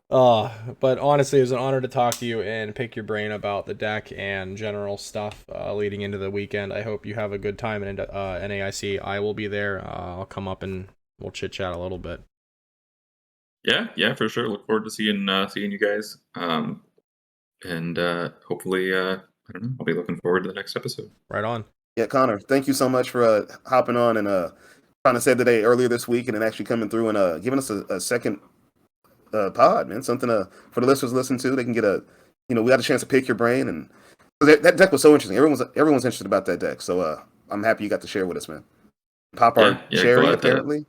Speaker 3: But honestly, it was an honor to talk to you and pick your brain about the deck and general stuff leading into the weekend. I hope you have a good time in NAIC. I will be there. I'll come up and we'll chit chat a little bit.
Speaker 2: Yeah, for sure. Look forward to seeing you guys. And hopefully, I don't know. I'll be looking forward to the next episode.
Speaker 3: Right on.
Speaker 1: Yeah, Connor, thank you so much for hopping on and trying to save the day earlier this week, and then actually coming through and giving us a second pod, man. Something for the listeners to listen to. They can get we got a chance to pick your brain, and that deck was so interesting. Everyone's interested about that deck, so I'm happy you got to share with us, man. Pop our cherry, apparently.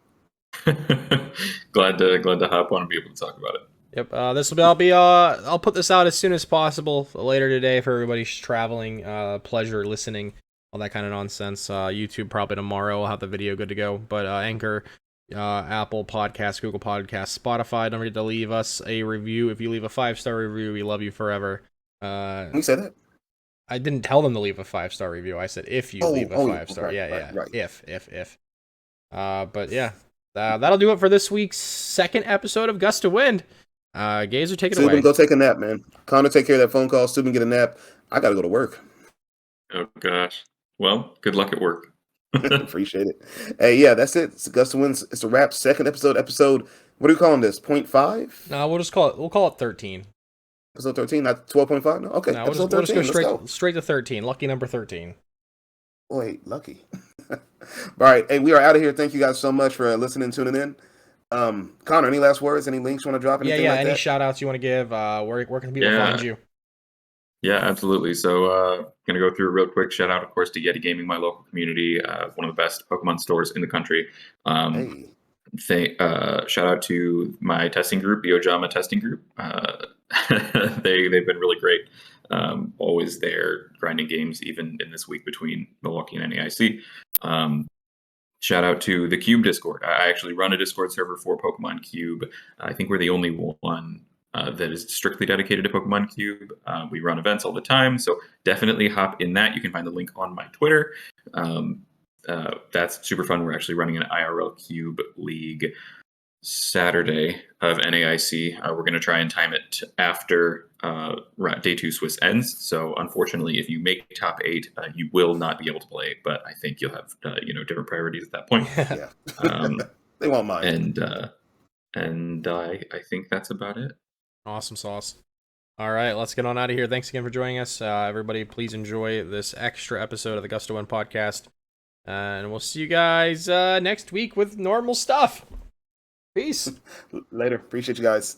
Speaker 2: Glad to hop on and be able to talk about it.
Speaker 3: Yep. I'll put this out as soon as possible later today for everybody who's traveling. Pleasure listening, all that kind of nonsense. YouTube probably tomorrow. I'll have the video good to go. But Anchor, Apple Podcasts, Google Podcasts, Spotify. Don't forget to leave us a review. If you leave a 5-star review, we love you forever.
Speaker 1: You said that?
Speaker 3: I didn't tell them to leave a 5-star review. I said if you leave a 5-star.
Speaker 1: Right.
Speaker 3: If. But yeah, that'll do it for this week's second episode of Gust of Wind. Gazer, take it away.
Speaker 1: Go take a nap, man. Connor, take care of that phone call. Subin, get a nap. I gotta go to work.
Speaker 2: Oh gosh. Well, good luck at work.
Speaker 1: Appreciate it. Hey, yeah, that's it. It's Augusta wins. It's a wrap. Second episode. What are we calling this? 0.5?
Speaker 3: No, we'll call it 13.
Speaker 1: Episode 13, not 12.5? No, okay.
Speaker 3: No,
Speaker 1: Episode
Speaker 3: we'll just
Speaker 1: 13.
Speaker 3: go straight to 13. Lucky number 13.
Speaker 1: Wait, lucky. All right. Hey, we are out of here. Thank you guys so much for listening and tuning in. Connor, any last words? Any links you want to drop? Anything like
Speaker 3: any
Speaker 1: that?
Speaker 3: shout outs you want to give? Where can people find you?
Speaker 2: Yeah, absolutely. So, gonna go through real quick. Shout out, of course, to Yeti Gaming, my local community, one of the best Pokemon stores in the country. Shout out to my testing group, Biojama Testing Group. They've been really great. Always there, grinding games, even in this week between Milwaukee and NAIC. Shout out to the Cube Discord. I actually run a Discord server for Pokemon Cube. I think we're the only one that is strictly dedicated to Pokemon Cube. We run events all the time, so definitely hop in that. You can find the link on my Twitter. That's super fun. We're actually running an IRL Cube League Saturday of NAIC. We're going to try and time it after Day 2 Swiss ends. So unfortunately, if you make top 8, you will not be able to play. But I think you'll have different priorities at that point.
Speaker 1: Yeah. They won't mind.
Speaker 2: And I think that's about it.
Speaker 3: Awesome sauce. All right, let's get on out of here. Thanks again for joining us. Everybody, please enjoy this extra episode of the Gusto One podcast. And we'll see you guys next week with normal stuff. Peace.
Speaker 1: Later. Appreciate you guys.